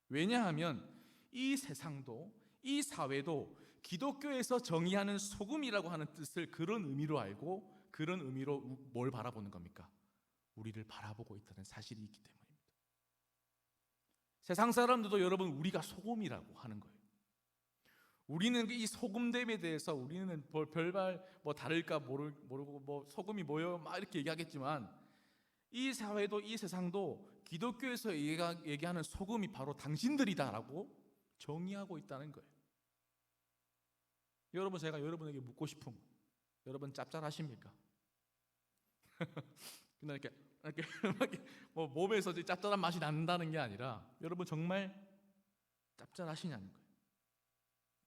A: 왜냐하면 이 세상도 이 사회도 기독교에서 정의하는 소금이라고 하는 뜻을 그런 의미로 알고 그런 의미로 뭘 바라보는 겁니까? 우리를 바라보고 있다는 사실이 있기 때문입니다. 세상 사람들도 여러분 우리가 소금이라고 하는 거예요. 우리는 이 소금됨에 대해서 우리는 별말 뭐 다를까 모르고 뭐 소금이 뭐예요? 막 이렇게 얘기하겠지만 이 사회도 이 세상도 기독교에서 얘기하는 소금이 바로 당신들이다라고 정의하고 있다는 거예요. 여러분, 제가 여러분에게 묻고 싶은 거, 여러분 짭짤하십니까? 그냥 이렇게 뭐 몸에서 짭짤한 맛이 난다는 게 아니라 여러분 정말 짭짤하시냐는 거예요.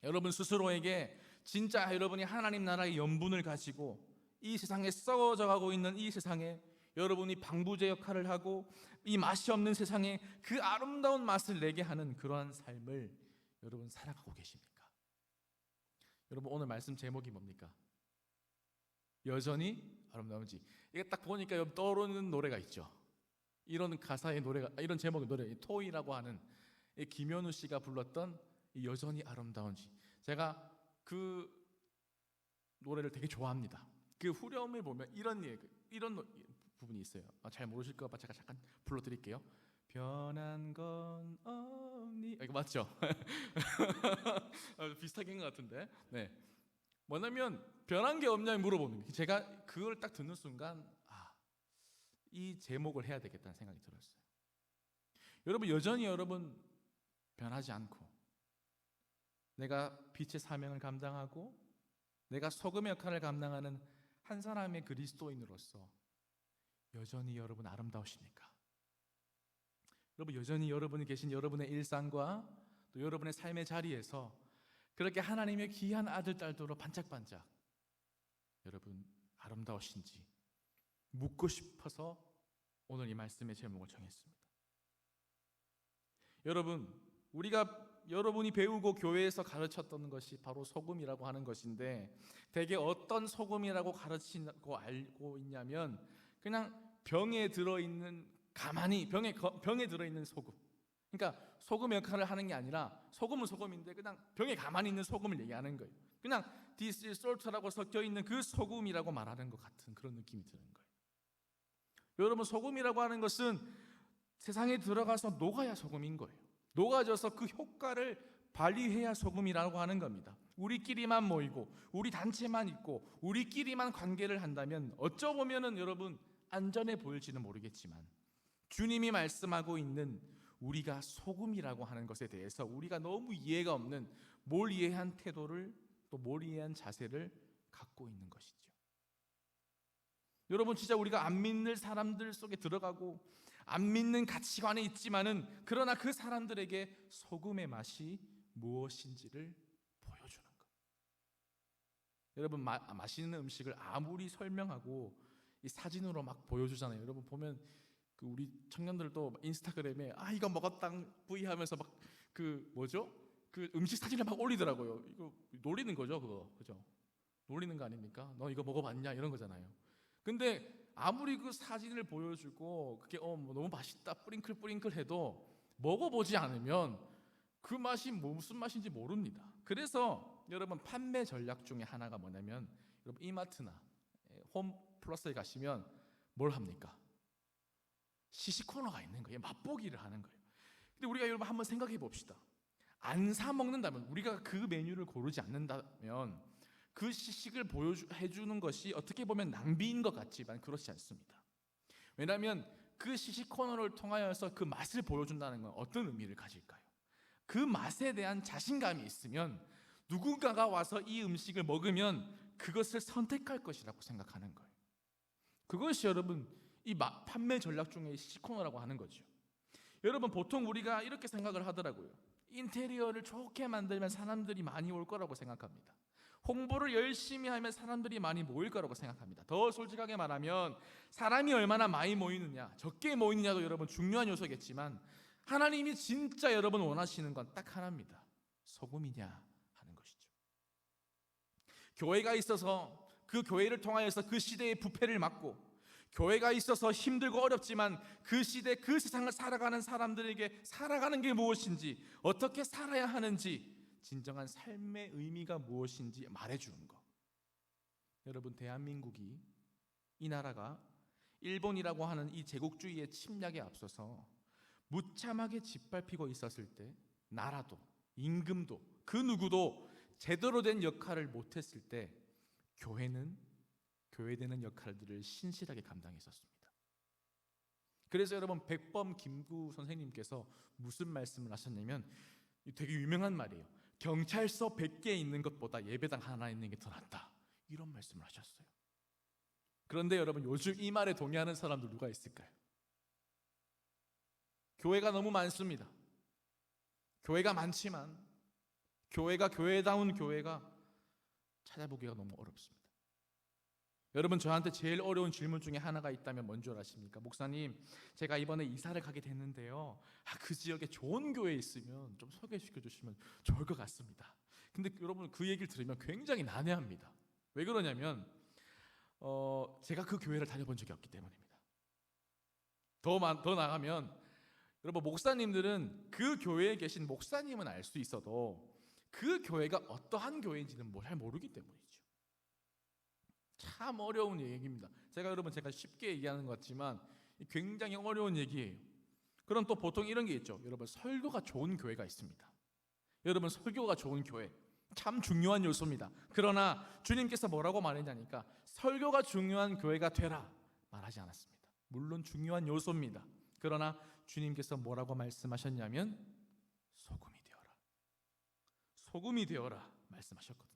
A: 여러분 스스로에게 진짜 여러분이 하나님 나라의 연분을 가지고 이 세상에 썩어져가고 있는 이 세상에 여러분이 방부제 역할을 하고 이 맛이 없는 세상에 그 아름다운 맛을 내게 하는 그러한 삶을 여러분 살아가고 계십니까? 여러분 오늘 말씀 제목이 뭡니까? 여전히 아름다운지. 이게 딱 보니까 여러분 떠오르는 노래가 있죠. 이런 가사의 노래가, 이런 제목의 노래, 토이라고 하는 김현우 씨가 불렀던 여전히 아름다운지. 제가 그 노래를 되게 좋아합니다. 그 후렴을 보면 이런 부분이 있어요. 잘 모르실까 봐 제가 잠깐 불러드릴게요. 변한 건 없니? 이거 맞죠? 비슷하게 한 것 같은데. 네. 뭐냐면 변한 게 없냐고 물어보는 거예요. 제가 그걸 딱 듣는 순간 이 제목을 해야 되겠다는 생각이 들었어요. 여러분 여전히 여러분 변하지 않고 내가 빛의 사명을 감당하고 내가 소금의 역할을 감당하는 한 사람의 그리스도인으로서 여전히 여러분 아름다우십니까? 여러분 여전히 여러분이 계신 여러분의 일상과 또 여러분의 삶의 자리에서 그렇게 하나님의 귀한 아들 딸들로 반짝반짝 여러분 아름다우신지 묻고 싶어서 오늘 이 말씀의 제목을 정했습니다. 여러분 여러분이 배우고 교회에서 가르쳤던 것이 바로 소금이라고 하는 것인데 대개 어떤 소금이라고 가르치고 알고 있냐면 그냥 병에 들어있는 병에 들어있는 소금. 그러니까 소금 역할을 하는 게 아니라 소금은 소금인데 그냥 병에 가만히 있는 소금을 얘기하는 거예요. 그냥 this is salt라고 섞여 있는 그 소금이라고 말하는 것 같은 그런 느낌이 드는 거예요. 여러분 소금이라고 하는 것은 세상에 들어가서 녹아야 소금인 거예요. 녹아져서 그 효과를 관리해야 소금이라고 하는 겁니다. 우리끼리만 모이고 우리 단체만 있고 우리끼리만 관계를 한다면 어쩌보면은 여러분 안전해 보일지는 모르겠지만 주님이 말씀하고 있는 우리가 소금이라고 하는 것에 대해서 우리가 너무 이해가 없는 몰이해한 태도를 또 몰이해한 자세를 갖고 있는 것이죠. 여러분 진짜 우리가 안 믿는 사람들 속에 들어가고 안 믿는 가치관에 있지만은 그러나 그 사람들에게 소금의 맛이 무엇인지를 보여주는 것. 여러분 맛있는 음식을 아무리 설명하고 이 사진으로 막 보여주잖아요. 여러분 보면 그 우리 청년들도 인스타그램에 이거 먹었다 부이 하면서 막 그 뭐죠? 그 음식 사진을 막 올리더라고요. 이거 놀리는 거죠, 그거. 그죠? 놀리는 거 아닙니까? 너 이거 먹어봤냐? 이런 거잖아요. 근데 아무리 그 사진을 보여주고 그게 뭐 너무 맛있다 뿌링클 해도 먹어보지 않으면 그 맛이 무슨 맛인지 모릅니다. 그래서 여러분 판매 전략 중에 하나가 뭐냐면 여러분 이마트나 홈플러스에 가시면 뭘 합니까? 시식 코너가 있는 거예요. 맛보기를 하는 거예요. 근데 우리가 여러분 한번 생각해 봅시다. 안 사 먹는다면 우리가 그 메뉴를 고르지 않는다면 그 시식을 해주는 것이 어떻게 보면 낭비인 것 같지만 그렇지 않습니다. 왜냐하면 그 시식 코너를 통하여서 그 맛을 보여준다는 건 어떤 의미를 가질까요? 그 맛에 대한 자신감이 있으면 누군가가 와서 이 음식을 먹으면 그것을 선택할 것이라고 생각하는 거예요. 그것이 여러분 이 판매 전략 중에 시식 코너라고 하는 거죠. 여러분 보통 우리가 이렇게 생각을 하더라고요. 인테리어를 좋게 만들면 사람들이 많이 올 거라고 생각합니다. 홍보를 열심히 하면 사람들이 많이 모일 거라고 생각합니다. 더 솔직하게 말하면 사람이 얼마나 많이 모이느냐 적게 모이느냐도 여러분 중요한 요소겠지만 하나님이 진짜 여러분 원하시는 건 딱 하나입니다. 소금이냐 하는 것이죠. 교회가 있어서 그 교회를 통하여서 그 시대의 부패를 막고 교회가 있어서 힘들고 어렵지만 그 시대 그 세상을 살아가는 사람들에게 살아가는 게 무엇인지 어떻게 살아야 하는지 진정한 삶의 의미가 무엇인지 말해주는 것. 여러분 대한민국이 이 나라가 일본이라고 하는 이 제국주의의 침략에 앞서서 무참하게 짓밟히고 있었을 때 나라도 임금도 그 누구도 제대로 된 역할을 못했을 때 교회는 교회되는 역할들을 신실하게 감당했었습니다. 그래서 여러분 백범 김구 선생님께서 무슨 말씀을 하셨냐면 되게 유명한 말이에요. 경찰서 100개 있는 것보다 예배당 하나 있는 게 더 낫다. 이런 말씀을 하셨어요. 그런데 여러분 요즘 이 말에 동의하는 사람들 누가 있을까요? 교회가 너무 많습니다. 교회가 많지만 교회가 교회다운 교회가 찾아보기가 너무 어렵습니다. 여러분 저한테 제일 어려운 질문 중에 하나가 있다면 뭔지 아십니까? 목사님 제가 이번에 이사를 가게 됐는데요 그 지역에 좋은 교회 있으면 좀 소개시켜 주시면 좋을 것 같습니다. 근데 여러분 그 얘기를 들으면 굉장히 난해합니다. 왜 그러냐면 제가 그 교회를 다녀본 적이 없기 때문입니다. 더 나가면 여러분 목사님들은 그 교회에 계신 목사님은 알 수 있어도 그 교회가 어떠한 교회인지는 잘 모르기 때문이죠. 참 어려운 얘기입니다. 제가 쉽게 얘기하는 것 같지만 굉장히 어려운 얘기예요. 그럼 또 보통 이런 게 있죠. 여러분 설교가 좋은 교회가 있습니다. 여러분 설교가 좋은 교회 참 중요한 요소입니다. 그러나 주님께서 뭐라고 말했냐니까 설교가 중요한 교회가 되라 말하지 않았습니다. 물론 중요한 요소입니다. 그러나 주님께서 뭐라고 말씀하셨냐면 소금이 되어라 말씀하셨거든요.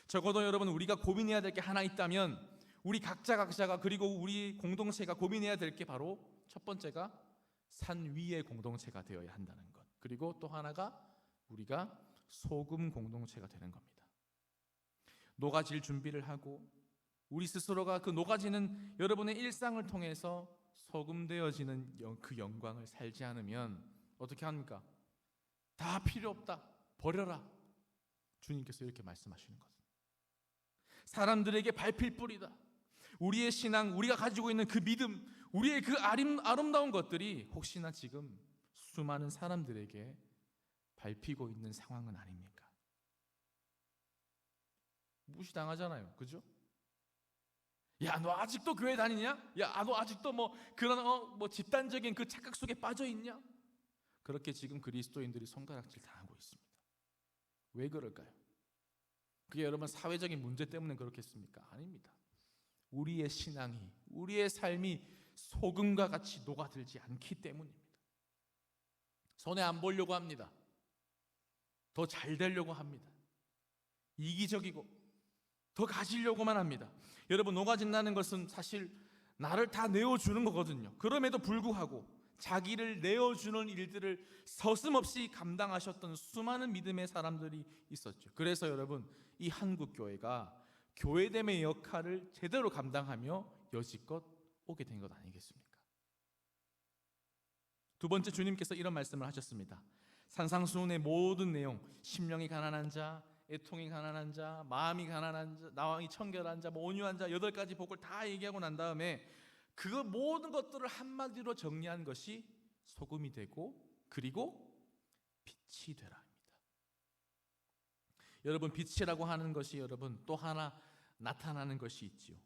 A: 적어도 여러분 우리가 고민해야 될 게 하나 있다면 우리 각자가 그리고 우리 공동체가 고민해야 될 게 바로 첫 번째가 산 위의 공동체가 되어야 한다는 것. 그리고 또 하나가 우리가 소금 공동체가 되는 겁니다. 녹아질 준비를 하고 우리 스스로가 그 녹아지는 여러분의 일상을 통해서 소금되어지는 그 영광을 살지 않으면 어떻게 합니까? 다 필요 없다. 버려라. 주님께서 이렇게 말씀하시는 거죠. 사람들에게 밟힐 뿌리다. 우리의 신앙, 우리가 가지고 있는 그 믿음, 우리의 그 아름다운 것들이 혹시나 지금 수많은 사람들에게 밟히고 있는 상황은 아닙니까? 무시당하잖아요. 그죠? 야, 너 아직도 교회 다니냐? 야, 너 아직도 그런 집단적인 그 착각 속에 빠져 있냐? 그렇게 지금 그리스도인들이 손가락질 당하고 있습니다. 왜 그럴까요? 그게 여러분 사회적인 문제 때문에 그렇겠습니까? 아닙니다. 우리의 신앙이, 우리의 삶이 소금과 같이 녹아들지 않기 때문입니다. 손해 안 보려고 합니다. 더 잘 되려고 합니다. 이기적이고 더 가지려고만 합니다. 여러분, 녹아진다는 것은 사실 나를 다 내어주는 거거든요. 그럼에도 불구하고 자기를 내어주는 일들을 서슴없이 감당하셨던 수많은 믿음의 사람들이 있었죠. 그래서 여러분, 이 한국교회가 교회됨의 역할을 제대로 감당하며 여지껏 오게 된 것 아니겠습니까? 두 번째, 주님께서 이런 말씀을 하셨습니다. 산상수훈의 모든 내용, 심령이 가난한 자, 애통이 가난한 자, 마음이 가난한 자, 나왕이 청결한 자, 온유한 자, 8가지 복을 다 얘기하고 난 다음에 그 모든 것들을 한마디로 정리한 것이 소금이 되고 그리고 빛이 되라입니다. 여러분, 빛이라고 하는 것이 여러분 또 하나 나타나는 것이 있지요.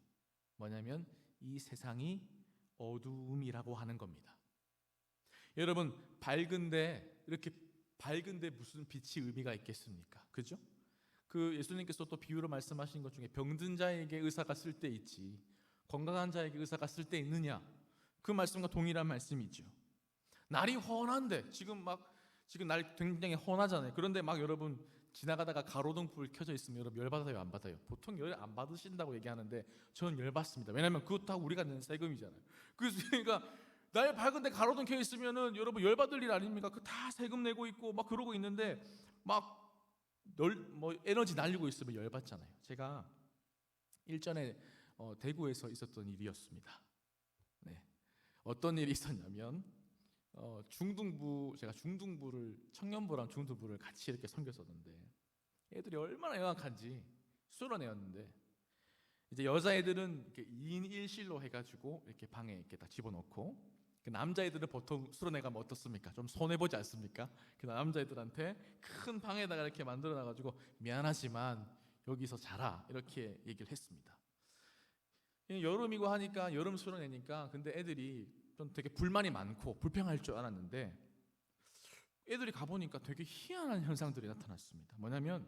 A: 뭐냐면 이 세상이 어두움이라고 하는 겁니다. 여러분, 밝은데 이렇게 밝은데 무슨 빛이 의미가 있겠습니까? 그죠? 그 예수님께서 또 비유로 말씀하신 것 중에 병든 자에게 의사가 쓸 때 있지 건강한 자에게 의사가 쓸 때 있느냐, 그 말씀과 동일한 말씀이죠. 날이 훤한데 지금 날 굉장히 훤하잖아요. 그런데 막 여러분 지나가다가 가로등 불 켜져 있으면 여러분 열 받아요, 안 받아요? 보통 열 안 받으신다고 얘기하는데 저는 열 받습니다. 왜냐하면 그것도 다 우리가 내는 세금이잖아요. 그러니까 날 밝은데 가로등 켜 있으면은 여러분 열 받을 일 아닙니까? 그 다 세금 내고 있고 막 그러고 있는데 막 에너지 날리고 있으면 열 받잖아요. 제가 일전에 대구에서 있었던 일이었습니다. 네. 어떤 일이 있었냐면 제가 중등부를 청년부랑 중등부를 같이 이렇게 섬겼었는데 애들이 얼마나 영악한지 수련 애였는데 이제 여자애들은 이렇게 2인 1실로 해가지고 이렇게 방에 이렇게 딱 집어넣고 그 남자애들은 보통 수련회 가면 어떻습니까? 좀 손해보지 않습니까? 그 남자애들한테 큰 방에다가 이렇게 만들어놔가지고 미안하지만 여기서 자라 이렇게 얘기를 했습니다. 여름이고 하니까 여름 수련회니까 근데 애들이 좀 되게 불만이 많고 불평할 줄 알았는데 애들이 가보니까 되게 희한한 현상들이 나타났습니다. 뭐냐면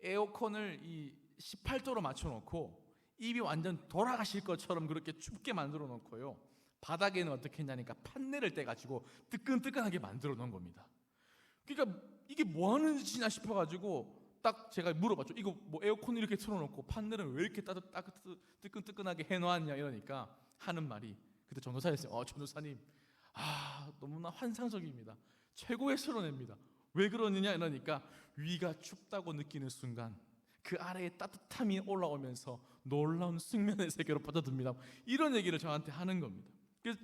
A: 에어컨을 이 18도로 맞춰놓고 입이 완전 돌아가실 것처럼 그렇게 춥게 만들어 놓고요, 바닥에는 어떻게 했냐니까 판넬을 떼가지고 뜨끈뜨끈하게 만들어 놓은 겁니다. 그러니까 이게 뭐 하는 짓이냐 싶어가지고 딱 제가 물어봤죠. 이거 뭐 에어컨 이렇게 틀어놓고 판넬은 왜 이렇게 뜨끈뜨끈하게 해놓았냐 이러니까 하는 말이, 그때 전도사였어요. 전도사님, 너무나 환상적입니다. 최고의 수련회입니다. 왜 그러느냐 이러니까 위가 춥다고 느끼는 순간 그 아래에 따뜻함이 올라오면서 놀라운 숙면의 세계로 빠져듭니다. 이런 얘기를 저한테 하는 겁니다. 그래서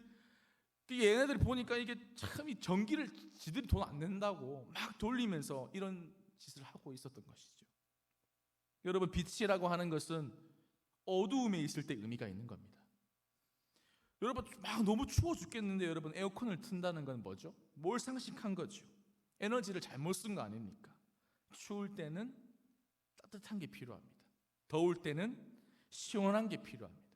A: 얘네들이 보니까 이게 참 이 전기를 지들이 돈 안 낸다고 막 돌리면서 이런 짓을 하고 있었던 것이죠. 여러분, 빛이라고 하는 것은 어두움에 있을 때 의미가 있는 겁니다. 여러분, 막 너무 추워 죽겠는데 여러분 에어컨을 튼다는 건 뭐죠? 뭘 상식한 거죠? 에너지를 잘못 쓴 거 아닙니까? 추울 때는 따뜻한 게 필요합니다. 더울 때는 시원한 게 필요합니다.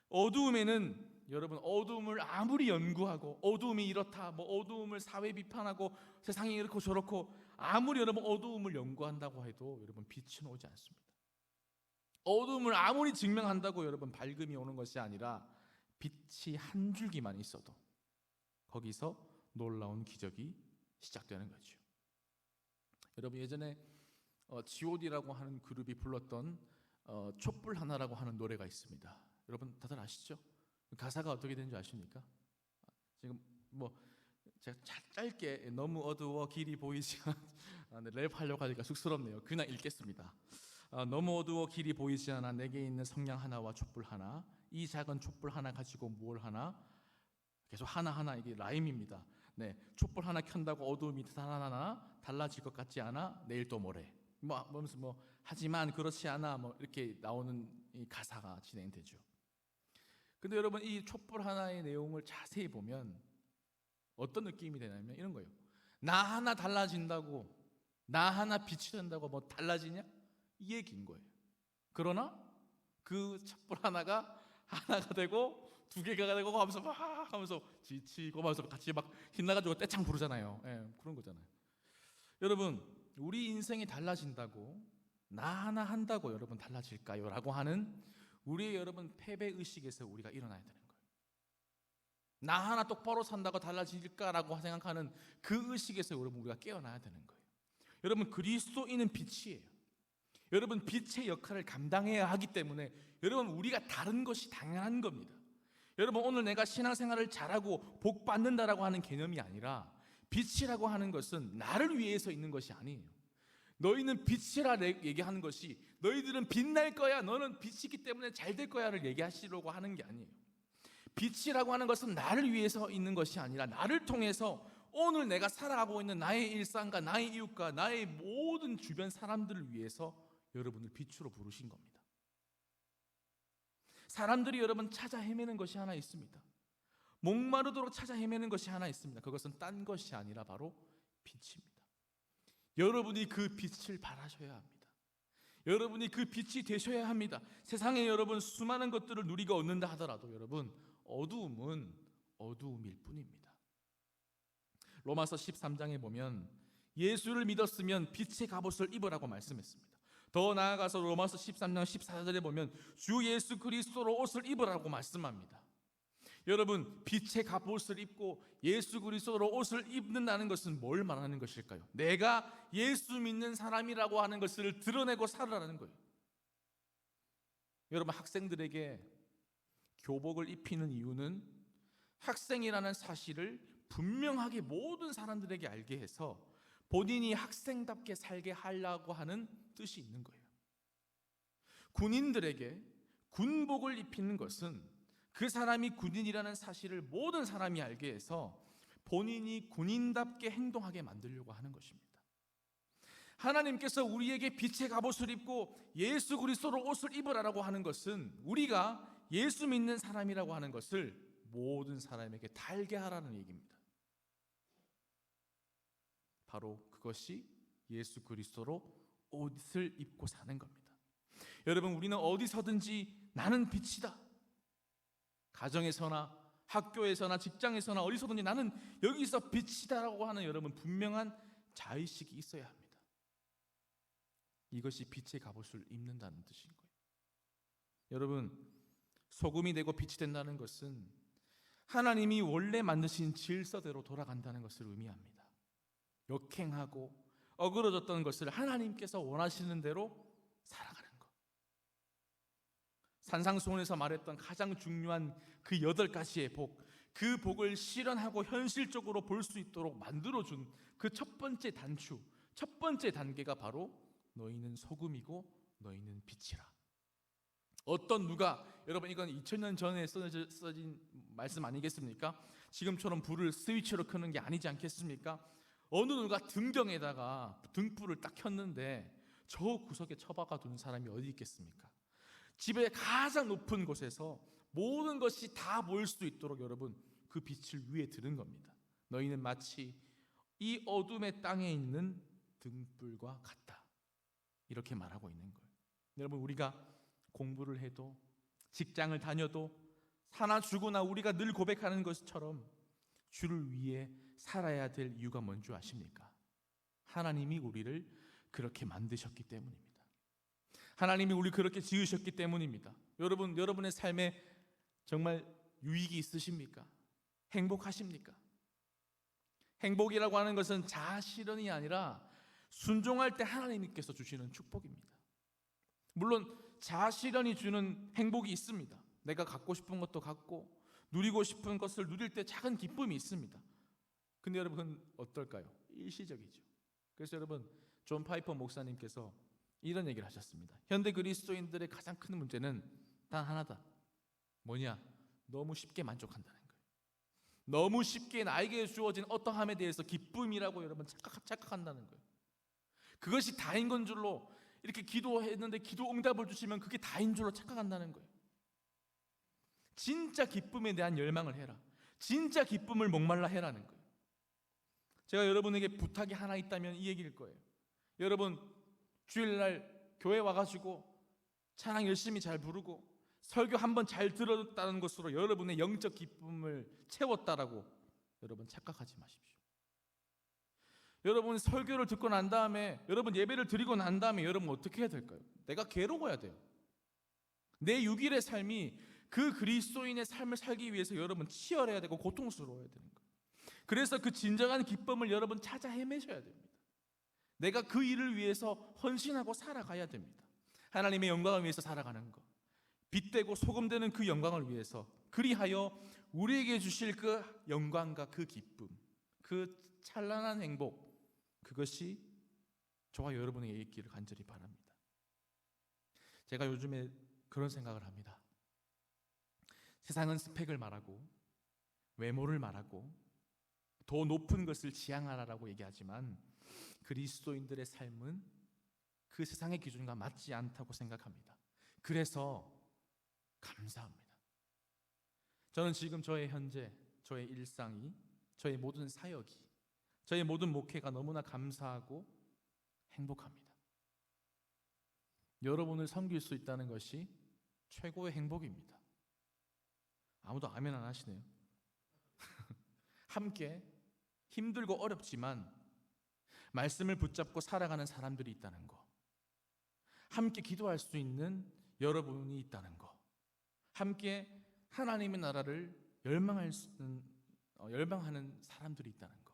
A: 어두움에는 여러분 어두움을 아무리 연구하고 어두움이 이렇다, 뭐 어두움을 사회 비판하고 세상이 이렇고 저렇고 아무리 여러분 어두움을 연구한다고 해도 여러분 빛은 오지 않습니다. 어두움을 아무리 증명한다고 여러분 밝음이 오는 것이 아니라 빛이 한 줄기만 있어도 거기서 놀라운 기적이 시작되는 거죠. 여러분, 예전에 G.O.D라고 하는 그룹이 불렀던 촛불 하나라고 하는 노래가 있습니다. 여러분 다들 아시죠? 가사가 어떻게 되는지 아십니까? 지금 뭐 제가 짧게 너무 어두워 길이 보이지 않아, 랩하려고 하니까 쑥스럽네요. 그냥 읽겠습니다. 너무 어두워 길이 보이지 않아 내게 있는 성냥 하나와 촛불 하나, 이 작은 촛불 하나 가지고 뭘 하나, 계속 하나하나, 이게 라임입니다. 네, 촛불 하나 켠다고 어두움이 하나하나 달라질 것 같지 않아 내일 또 모레 하지만 그렇지 않아 이렇게 나오는 이 가사가 진행되죠. 근데 여러분, 이 촛불 하나의 내용을 자세히 보면 어떤 느낌이 되냐면 이런 거예요. 나 하나 달라진다고, 나 하나 빛이 된다고 뭐 달라지냐? 이 얘기인 거예요. 그러나 그 촛불 하나가 되고 2개가 되고 하면서 막 하면서 지치고 하면서 같이 막 신나가지고 떼창 부르잖아요. 그런 거잖아요. 여러분, 우리 인생이 달라진다고, 나 하나 한다고 여러분 달라질까요? 라고 하는 우리의 여러분 패배의식에서 우리가 일어나야 되는 거예요. 나 하나 똑바로 산다고 달라질까라고 생각하는 그 의식에서 여러분 우리가 깨어나야 되는 거예요. 여러분, 그리스도인은 빛이에요. 여러분, 빛의 역할을 감당해야 하기 때문에 여러분, 우리가 다른 것이 당연한 겁니다. 여러분, 오늘 내가 신앙생활을 잘하고 복 받는다라고 하는 개념이 아니라, 빛이라고 하는 것은 나를 위해서 있는 것이 아니에요. 너희는 빛이라 얘기하는 것이 너희들은 빛날 거야, 너는 빛이기 때문에 잘 될 거야를 얘기하시려고 하는 게 아니에요. 빛이라고 하는 것은 나를 위해서 있는 것이 아니라 나를 통해서 오늘 내가 살아가고 있는 나의 일상과 나의 이웃과 나의 모든 주변 사람들을 위해서 여러분을 빛으로 부르신 겁니다. 사람들이 여러분 찾아 헤매는 것이 하나 있습니다. 목마르도록 찾아 헤매는 것이 하나 있습니다. 그것은 딴 것이 아니라 바로 빛입니다. 여러분이 그 빛을 발하셔야 합니다. 여러분이 그 빛이 되셔야 합니다. 세상에 여러분 수많은 것들을 누리고 얻는다 하더라도 여러분, 어두움은 어두움일 뿐입니다. 로마서 13장에 보면 예수를 믿었으면 빛의 갑옷을 입으라고 말씀했습니다. 더 나아가서 로마서 13장 14절에 보면 주 예수 그리스도로 옷을 입으라고 말씀합니다. 여러분, 빛의 갑옷을 입고 예수 그리스도로 옷을 입는다는 것은 뭘 말하는 것일까요? 내가 예수 믿는 사람이라고 하는 것을 드러내고 살아라는 거예요. 여러분, 학생들에게 교복을 입히는 이유는 학생이라는 사실을 분명하게 모든 사람들에게 알게 해서 본인이 학생답게 살게 하려고 하는 뜻이 있는 거예요. 군인들에게 군복을 입히는 것은 그 사람이 군인이라는 사실을 모든 사람이 알게 해서 본인이 군인답게 행동하게 만들려고 하는 것입니다. 하나님께서 우리에게 빛의 갑옷을 입고 예수 그리스도로 옷을 입으라고 하는 것은 우리가 예수 믿는 사람이라고 하는 것을 모든 사람에게 달게 하라는 얘기입니다. 바로 그것이 예수 그리스도로 옷을 입고 사는 겁니다. 여러분, 우리는 어디서든지 나는 빛이다. 가정에서나 학교에서나 직장에서나 어디서든지 나는 여기서 빛이다라고 하는 여러분 분명한 자의식이 있어야 합니다. 이것이 빛의 갑옷을 입는다는 뜻인 거예요. 여러분, 소금이 되고 빛이 된다는 것은 하나님이 원래 만드신 질서대로 돌아간다는 것을 의미합니다. 역행하고 어그러졌던 것을 하나님께서 원하시는 대로 살아가는 것. 산상수훈에서 말했던 가장 중요한 그 8가지의 복, 그 복을 실현하고 현실적으로 볼 수 있도록 만들어준 그 첫 번째 단추, 첫 번째 단계가 바로 너희는 소금이고 너희는 빛이라. 어떤 누가, 여러분 이건 2000년 전에 써진 말씀 아니겠습니까? 지금처럼 불을 스위치로 켜는 게 아니지 않겠습니까? 어느 누가 등경에다가 등불을 딱 켰는데 저 구석에 처박아 두는 사람이 어디 있겠습니까? 집의 가장 높은 곳에서 모든 것이 다 보일 수 있도록 여러분 그 빛을 위에 드는 겁니다. 너희는 마치 이 어둠의 땅에 있는 등불과 같다, 이렇게 말하고 있는 거예요. 여러분, 우리가 공부를 해도 직장을 다녀도 사나 죽으나 우리가 늘 고백하는 것처럼 주를 위해 살아야 될 이유가 뭔지 아십니까? 하나님이 우리를 그렇게 만드셨기 때문입니다. 하나님이 우리 그렇게 지으셨기 때문입니다. 여러분, 여러분의 삶에 정말 유익이 있으십니까? 행복하십니까? 행복이라고 하는 것은 자아실현이 아니라 순종할 때 하나님께서 주시는 축복입니다. 물론 자아실현이 주는 행복이 있습니다. 내가 갖고 싶은 것도 갖고 누리고 싶은 것을 누릴 때 작은 기쁨이 있습니다. 근데 여러분 어떨까요? 일시적이죠. 그래서 여러분, 존 파이퍼 목사님께서 이런 얘기를 하셨습니다. 현대 그리스도인들의 가장 큰 문제는 단 하나다. 뭐냐? 너무 쉽게 만족한다는 거예요. 너무 쉽게 나에게 주어진 어떠함에 대해서 기쁨이라고 여러분 착각한다는 거예요. 그것이 다인 건 줄로, 이렇게 기도했는데 기도 응답을 주시면 그게 다인 줄로 착각한다는 거예요. 진짜 기쁨에 대한 열망을 해라. 진짜 기쁨을 목말라 해라는 거예요. 제가 여러분에게 부탁이 하나 있다면 이 얘기일 거예요. 여러분, 주일날 교회 와가지고 찬양 열심히 잘 부르고 설교 한번 잘 들었다는 것으로 여러분의 영적 기쁨을 채웠다라고 여러분 착각하지 마십시오. 여러분 설교를 듣고 난 다음에, 여러분 예배를 드리고 난 다음에 여러분 어떻게 해야 될까요? 내가 괴로워야 돼요. 내 6일의 삶이 그 그리스도인의 삶을 살기 위해서 여러분 치열해야 되고 고통스러워야 되는 거예요. 그래서 그 진정한 기쁨을 여러분 찾아 헤매셔야 됩니다. 내가 그 일을 위해서 헌신하고 살아가야 됩니다. 하나님의 영광을 위해서 살아가는 것, 빛되고 소금되는 그 영광을 위해서, 그리하여 우리에게 주실 그 영광과 그 기쁨, 그 찬란한 행복, 그것이 저와 여러분에게 있기를 간절히 바랍니다. 제가 요즘에 그런 생각을 합니다. 세상은 스펙을 말하고 외모를 말하고 더 높은 것을 지향하라고 얘기하지만 그리스도인들의 삶은 그 세상의 기준과 맞지 않다고 생각합니다. 그래서 감사합니다. 저는 지금 저의 현재, 저의 일상이, 저의 모든 사역이, 저의 모든 목회가 너무나 감사하고 행복합니다. 여러분을 섬길 수 있다는 것이 최고의 행복입니다. 아무도 아멘 안 하시네요. 함께 힘들고 어렵지만 말씀을 붙잡고 살아가는 사람들이 있다는 거, 함께 기도할 수 있는 여러분이 있다는 거, 함께 하나님의 나라를 열망하는 사람들이 있다는 거,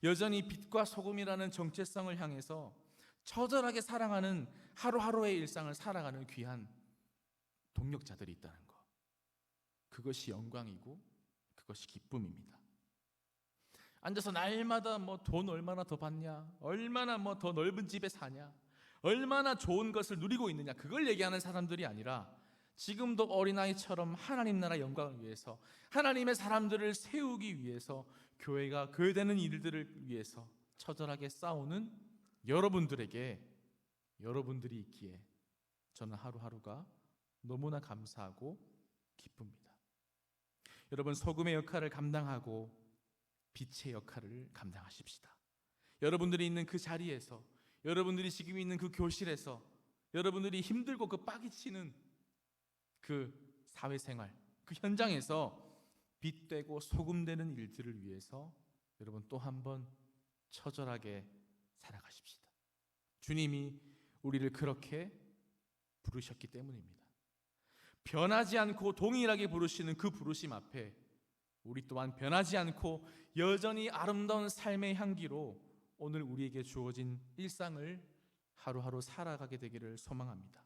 A: 여전히 빛과 소금이라는 정체성을 향해서 처절하게 사랑하는 하루하루의 일상을 살아가는 귀한 동력자들이 있다는 거, 그것이 영광이고 그것이 기쁨입니다. 앉아서 날마다 뭐 돈 얼마나 더 받냐, 얼마나 뭐 더 넓은 집에 사냐, 얼마나 좋은 것을 누리고 있느냐, 그걸 얘기하는 사람들이 아니라 지금도 어린아이처럼 하나님 나라 영광을 위해서, 하나님의 사람들을 세우기 위해서, 교회가 교회되는 일들을 위해서 처절하게 싸우는 여러분들에게, 여러분들이 있기에 저는 하루하루가 너무나 감사하고 기쁩니다. 여러분, 소금의 역할을 감당하고 빛의 역할을 감당하십시다. 여러분들이 있는 그 자리에서, 여러분들이 지금 있는 그 교실에서, 여러분들이 힘들고 그 빡이 치는 그 사회생활, 그 현장에서 빛되고 소금되는 일들을 위해서 여러분 또 한 번 처절하게 살아가십시다. 주님이 우리를 그렇게 부르셨기 때문입니다. 변하지 않고 동일하게 부르시는 그 부르심 앞에 우리 또한 변하지 않고 여전히 아름다운 삶의 향기로 오늘 우리에게 주어진 일상을 하루하루 살아가게 되기를 소망합니다.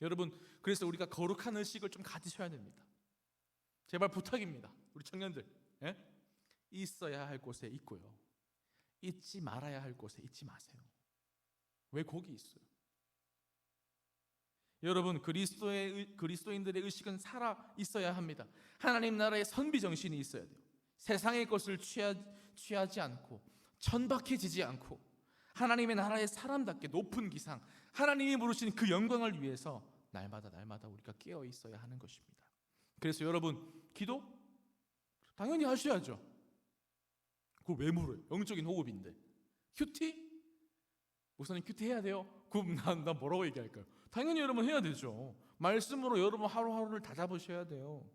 A: 여러분, 그래서 우리가 거룩한 의식을 좀 가지셔야 됩니다. 제발 부탁입니다. 우리 청년들, 있어야 할 곳에 있고요, 잊지 말아야 할 곳에 잊지 마세요. 왜 거기 있어요? 여러분, 그리스도인들의 의식은 살아 있어야 합니다. 하나님 나라의 선비 정신이 있어야 돼요. 세상의 것을 취하지 않고 천박해지지 않고 하나님의 나라의 사람답게 높은 기상, 하나님이 부르신 그 영광을 위해서 날마다 우리가 깨어 있어야 하는 것입니다. 그래서 여러분, 기도 당연히 하셔야죠. 그걸 왜 물어요? 영적인 호흡인데. 큐티? 목사님 큐티 해야 돼요? 그럼 나 뭐라고 얘기할까요? 당연히 여러분 해야 되죠. 말씀으로 여러분 하루하루를 다 잡으셔야 돼요.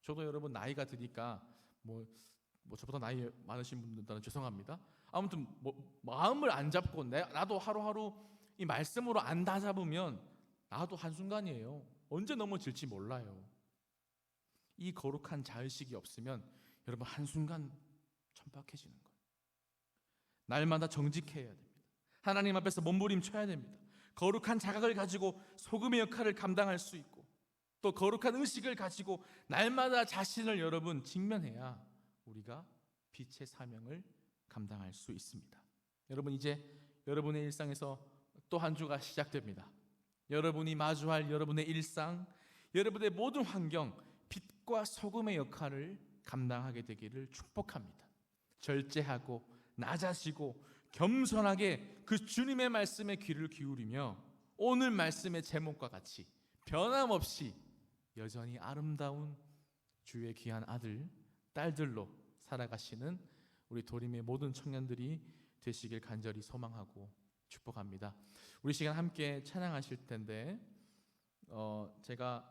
A: 저도 여러분 나이가 드니까 뭐 저보다 나이 많으신 분들은 죄송합니다. 아무튼 마음을 안 잡고 나도 하루하루 이 말씀으로 안 다 잡으면 나도 한순간이에요. 언제 넘어질지 몰라요. 이 거룩한 자의식이 없으면 여러분 한순간 천박해지는 거예요. 날마다 정직해야 됩니다. 하나님 앞에서 몸부림쳐야 됩니다. 거룩한 자각을 가지고 소금의 역할을 감당할 수 있고, 또 거룩한 의식을 가지고 날마다 자신을 여러분 직면해야 우리가 빛의 사명을 감당할 수 있습니다. 여러분, 이제 여러분의 일상에서 또 한 주가 시작됩니다. 여러분이 마주할 여러분의 일상, 여러분의 모든 환경, 빛과 소금의 역할을 감당하게 되기를 축복합니다. 절제하고 낮아지고 겸손하게 그 주님의 말씀에 귀를 기울이며 오늘 말씀의 제목과 같이 변함없이 여전히 아름다운 주의 귀한 아들, 딸들로 살아가시는 우리 도림의 모든 청년들이 되시길 간절히 소망하고 축복합니다. 우리 시간 함께 찬양하실 텐데 제가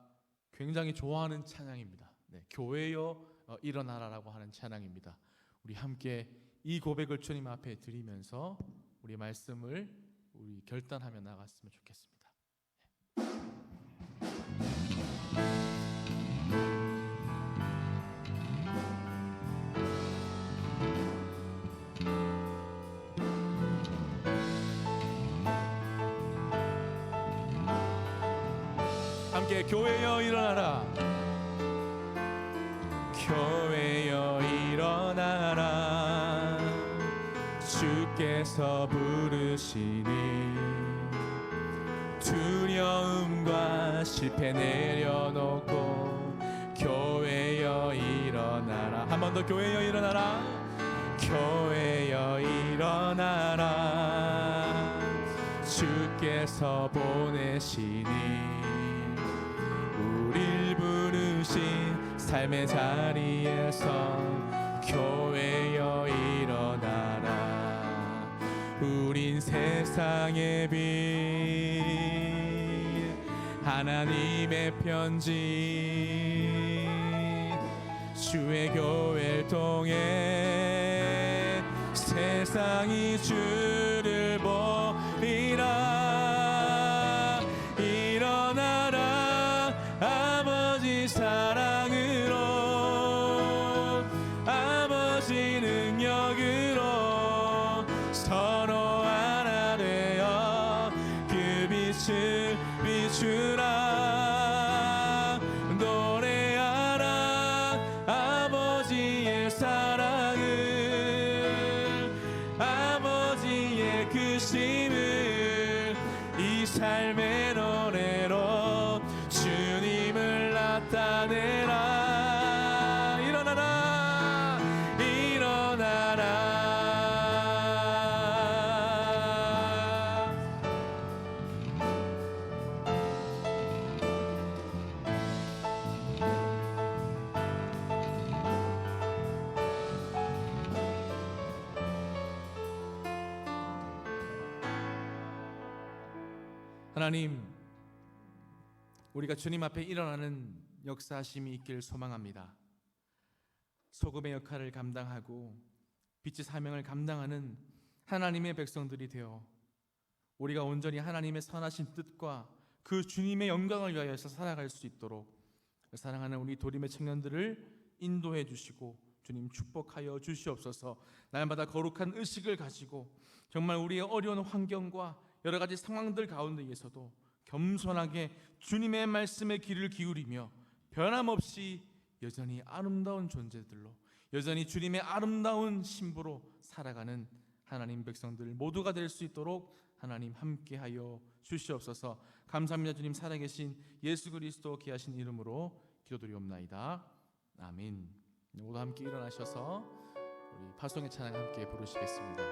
A: 굉장히 좋아하는 찬양입니다. 교회여 일어나라라고 하는 찬양입니다. 우리 함께 이 고백을 주님 앞에 드리면서 우리 말씀을 우리 결단하며 나갔으면 좋겠습니다. 함께 교회여 일어나라. 교회여 일어나라. 주께서 부르시니 두려움과 실패 내려놓고 교회여 일어나라. 한 번 더 교회여 일어나라. 교회여 일어나라. 주께서 보내시니 우릴 부르신 삶의 자리에서 교회여 일어나라. 우린 세상의 빛 하나님의 편지 주의 교회를 통해 세상이 주를 보리라. 일어나라 아버지 사랑으로 아버지 능력으로 서로 하나 되어 그 빛을 비추라. 노래하라 아버지의 사랑을 아버지의 크심을 이 삶의 노래로 주님을 나타내라. 일어나라 일어나라. 하나님, 우리가 주님 앞에 일어나는 역사하심이 있길 소망합니다. 소금의 역할을 감당하고 빛의 사명을 감당하는 하나님의 백성들이 되어 우리가 온전히 하나님의 선하신 뜻과 그 주님의 영광을 위하여서 살아갈 수 있도록 사랑하는 우리 도림의 청년들을 인도해 주시고 주님 축복하여 주시옵소서. 날마다 거룩한 의식을 가지고 정말 우리의 어려운 환경과 여러 가지 상황들 가운데에서도 겸손하게 주님의 말씀에 귀를 기울이며 변함없이 여전히 아름다운 존재들로 여전히 주님의 아름다운 신부로 살아가는 하나님 백성들 모두가 될 수 있도록 하나님 함께하여 주시옵소서. 감사합니다. 주님 살아계신 예수 그리스도 귀하신 이름으로 기도드리옵나이다. 아멘. 모두 함께 일어나셔서 우리 파송의 찬양 함께 부르시겠습니다.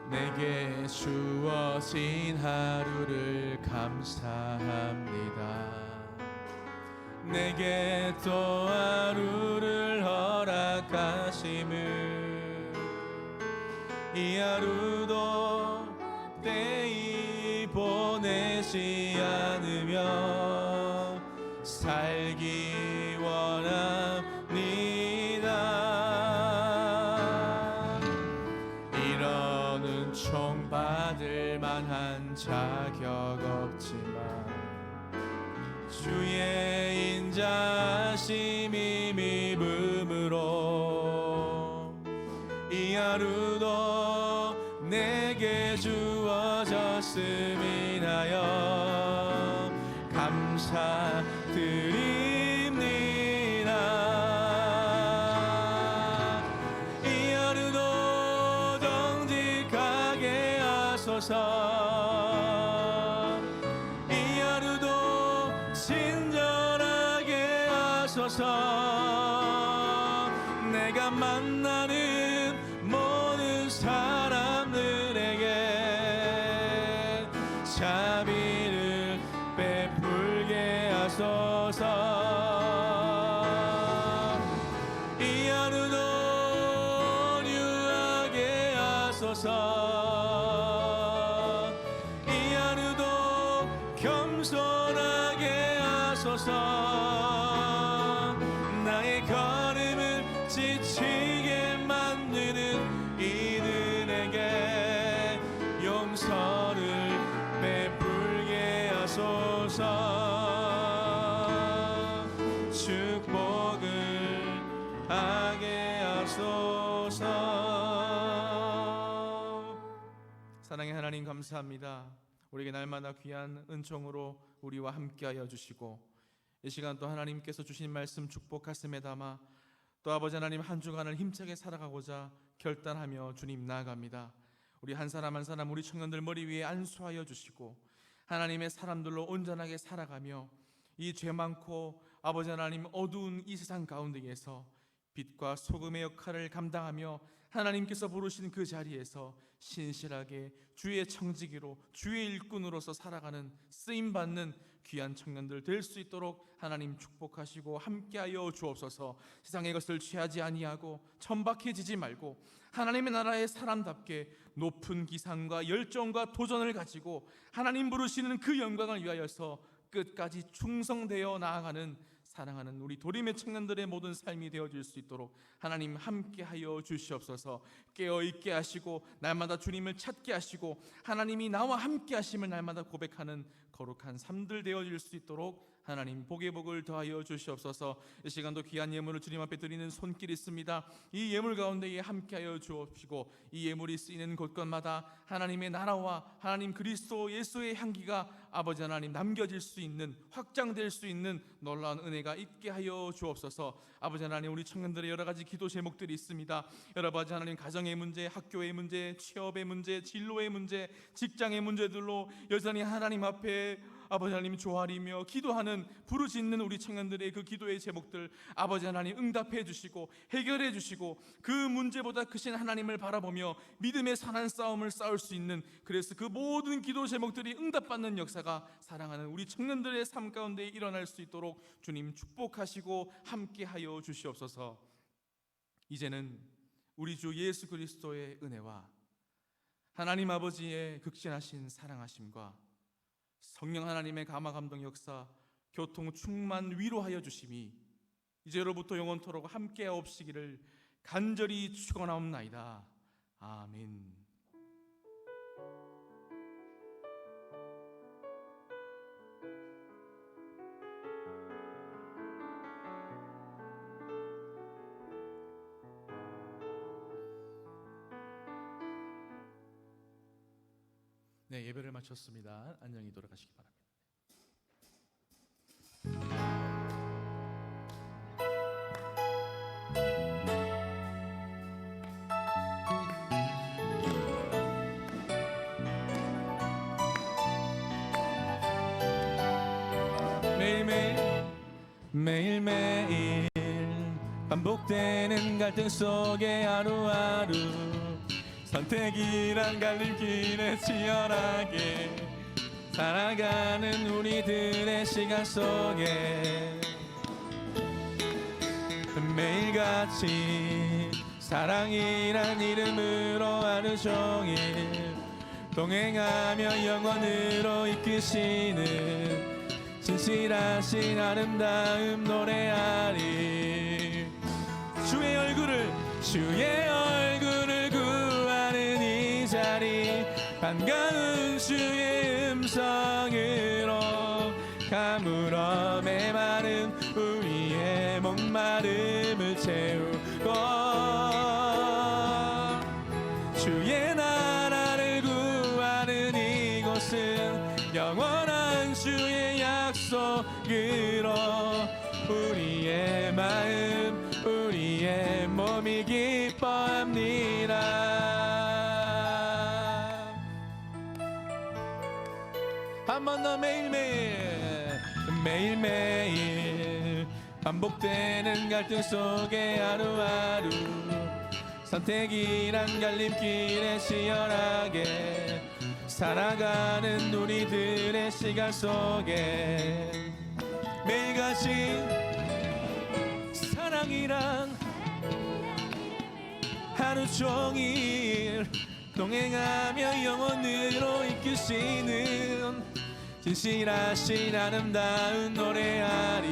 A: 내게 주어진 하루를 감사합니다. 내게 또 하루를 허락하심을 이 하루도 때이 보내지 않으며 살기 원합니다. 이러는 총받을 만한 자격 없지만 주의 인자하심이 믿음으로 이 하루도 내게 주어졌음이 하여 감사드립니다. 이 하루도 정직하게 하소서. 이 하루도 친절하게 하소서. 내가 만나는 모든 사람들에게 자비를 베풀게 하소서. 이 하루도 온유하게 하소서. 이 하루도 사랑의 하나님 감사합니다. 우리에게 날마다 귀한 은총으로 우리와 함께하여 주시고 이 시간 또 하나님께서 주신 말씀 축복 가슴에 담아 또 아버지 하나님 한 주간을 힘차게 살아가고자 결단하며 주님 나아갑니다. 우리 한 사람 한 사람 우리 청년들 머리 위에 안수하여 주시고 하나님의 사람들로 온전하게 살아가며 이 죄 많고 아버지 하나님 어두운 이 세상 가운데에서 빛과 소금의 역할을 감당하며 하나님께서 부르신 그 자리에서 신실하게 주의 청지기로 주의 일꾼으로서 살아가는 쓰임받는 귀한 청년들 될 수 있도록 하나님 축복하시고 함께하여 주옵소서. 세상의 것을 취하지 아니하고 천박해지지 말고 하나님의 나라의 사람답게 높은 기상과 열정과 도전을 가지고 하나님 부르시는 그 영광을 위하여서 끝까지 충성되어 나아가는 사랑하는 우리 도림의 청년들의 모든 삶이 되어질 수 있도록 하나님 함께하여 주시옵소서. 깨어있게 하시고 날마다 주님을 찾게 하시고 하나님이 나와 함께 하심을 날마다 고백하는 거룩한 삶들 되어질 수 있도록 하나님 복의 복을 더하여 주시옵소서. 이 시간도 귀한 예물을 주님 앞에 드리는 손길이 있습니다. 이 예물 가운데에 함께하여 주옵시고 이 예물이 쓰이는 곳곳마다 하나님의 나라와 하나님 그리스도 예수의 향기가 아버지 하나님 남겨질 수 있는 확장될 수 있는 놀라운 은혜가 있게 하여 주옵소서. 아버지 하나님 우리 청년들의 여러 가지 기도 제목들이 있습니다. 여러 가지 하나님 가정의 문제, 학교의 문제, 취업의 문제, 진로의 문제, 직장의 문제들로 여전히 하나님 앞에 아버지 하나님 조아리며 기도하는 부르짖는 우리 청년들의 그 기도의 제목들 아버지 하나님 응답해 주시고 해결해 주시고 그 문제보다 크신 하나님을 바라보며 믿음의 선한 싸움을 싸울 수 있는 그래서 그 모든 기도 제목들이 응답받는 역사가 사랑하는 우리 청년들의 삶 가운데 일어날 수 있도록 주님 축복하시고 함께하여 주시옵소서. 이제는 우리 주 예수 그리스도의 은혜와 하나님 아버지의 극진하신 사랑하심과 성령 하나님의 감화 감동 역사 교통 충만 위로하여 주심이 이제로부터 영원토록 함께하옵시기를 간절히 축원하옵나이다. 아멘. 네, 예배를 마쳤습니다. 안녕히 돌아가시기 바랍니다. 매일매일 반복되는 갈등 속에 하루하루 선택이란 갈림길에 치열하게 살아가는 우리들의 시간 속에 매일같이 사랑이란 이름으로 하루 종일 동행하며 영원으로 이끄시는 진실하신 아름다움 노래하리. 주의 얼굴을 구하는 이 자리 반가운 주의 음성으로 가물어 메마른 우리의 목마름을 채우고 주의 나라를 구하는 이곳은 영원한 주의 약속으로 우리의 마음 우리의 몸이 기뻐합니다. 한 번 더 매일매일 반복되는 갈등 속에 하루하루 선택이란 갈림길에 치열하게 살아가는 우리들의 시간 속에 매일같이 사랑이란 하루 종일 동행하며 영원으로 이끄시는 진실하신 아름다운 노래하리.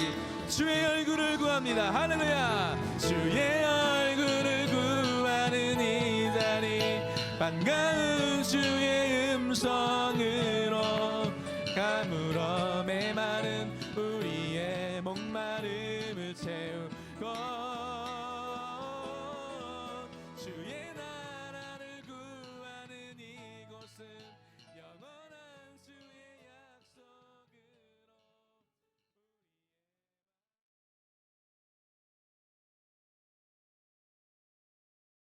A: 주의 얼굴을 구합니다. 할렐루야. 주의 얼굴을 구하는 이 자리 반가운 주의 음성을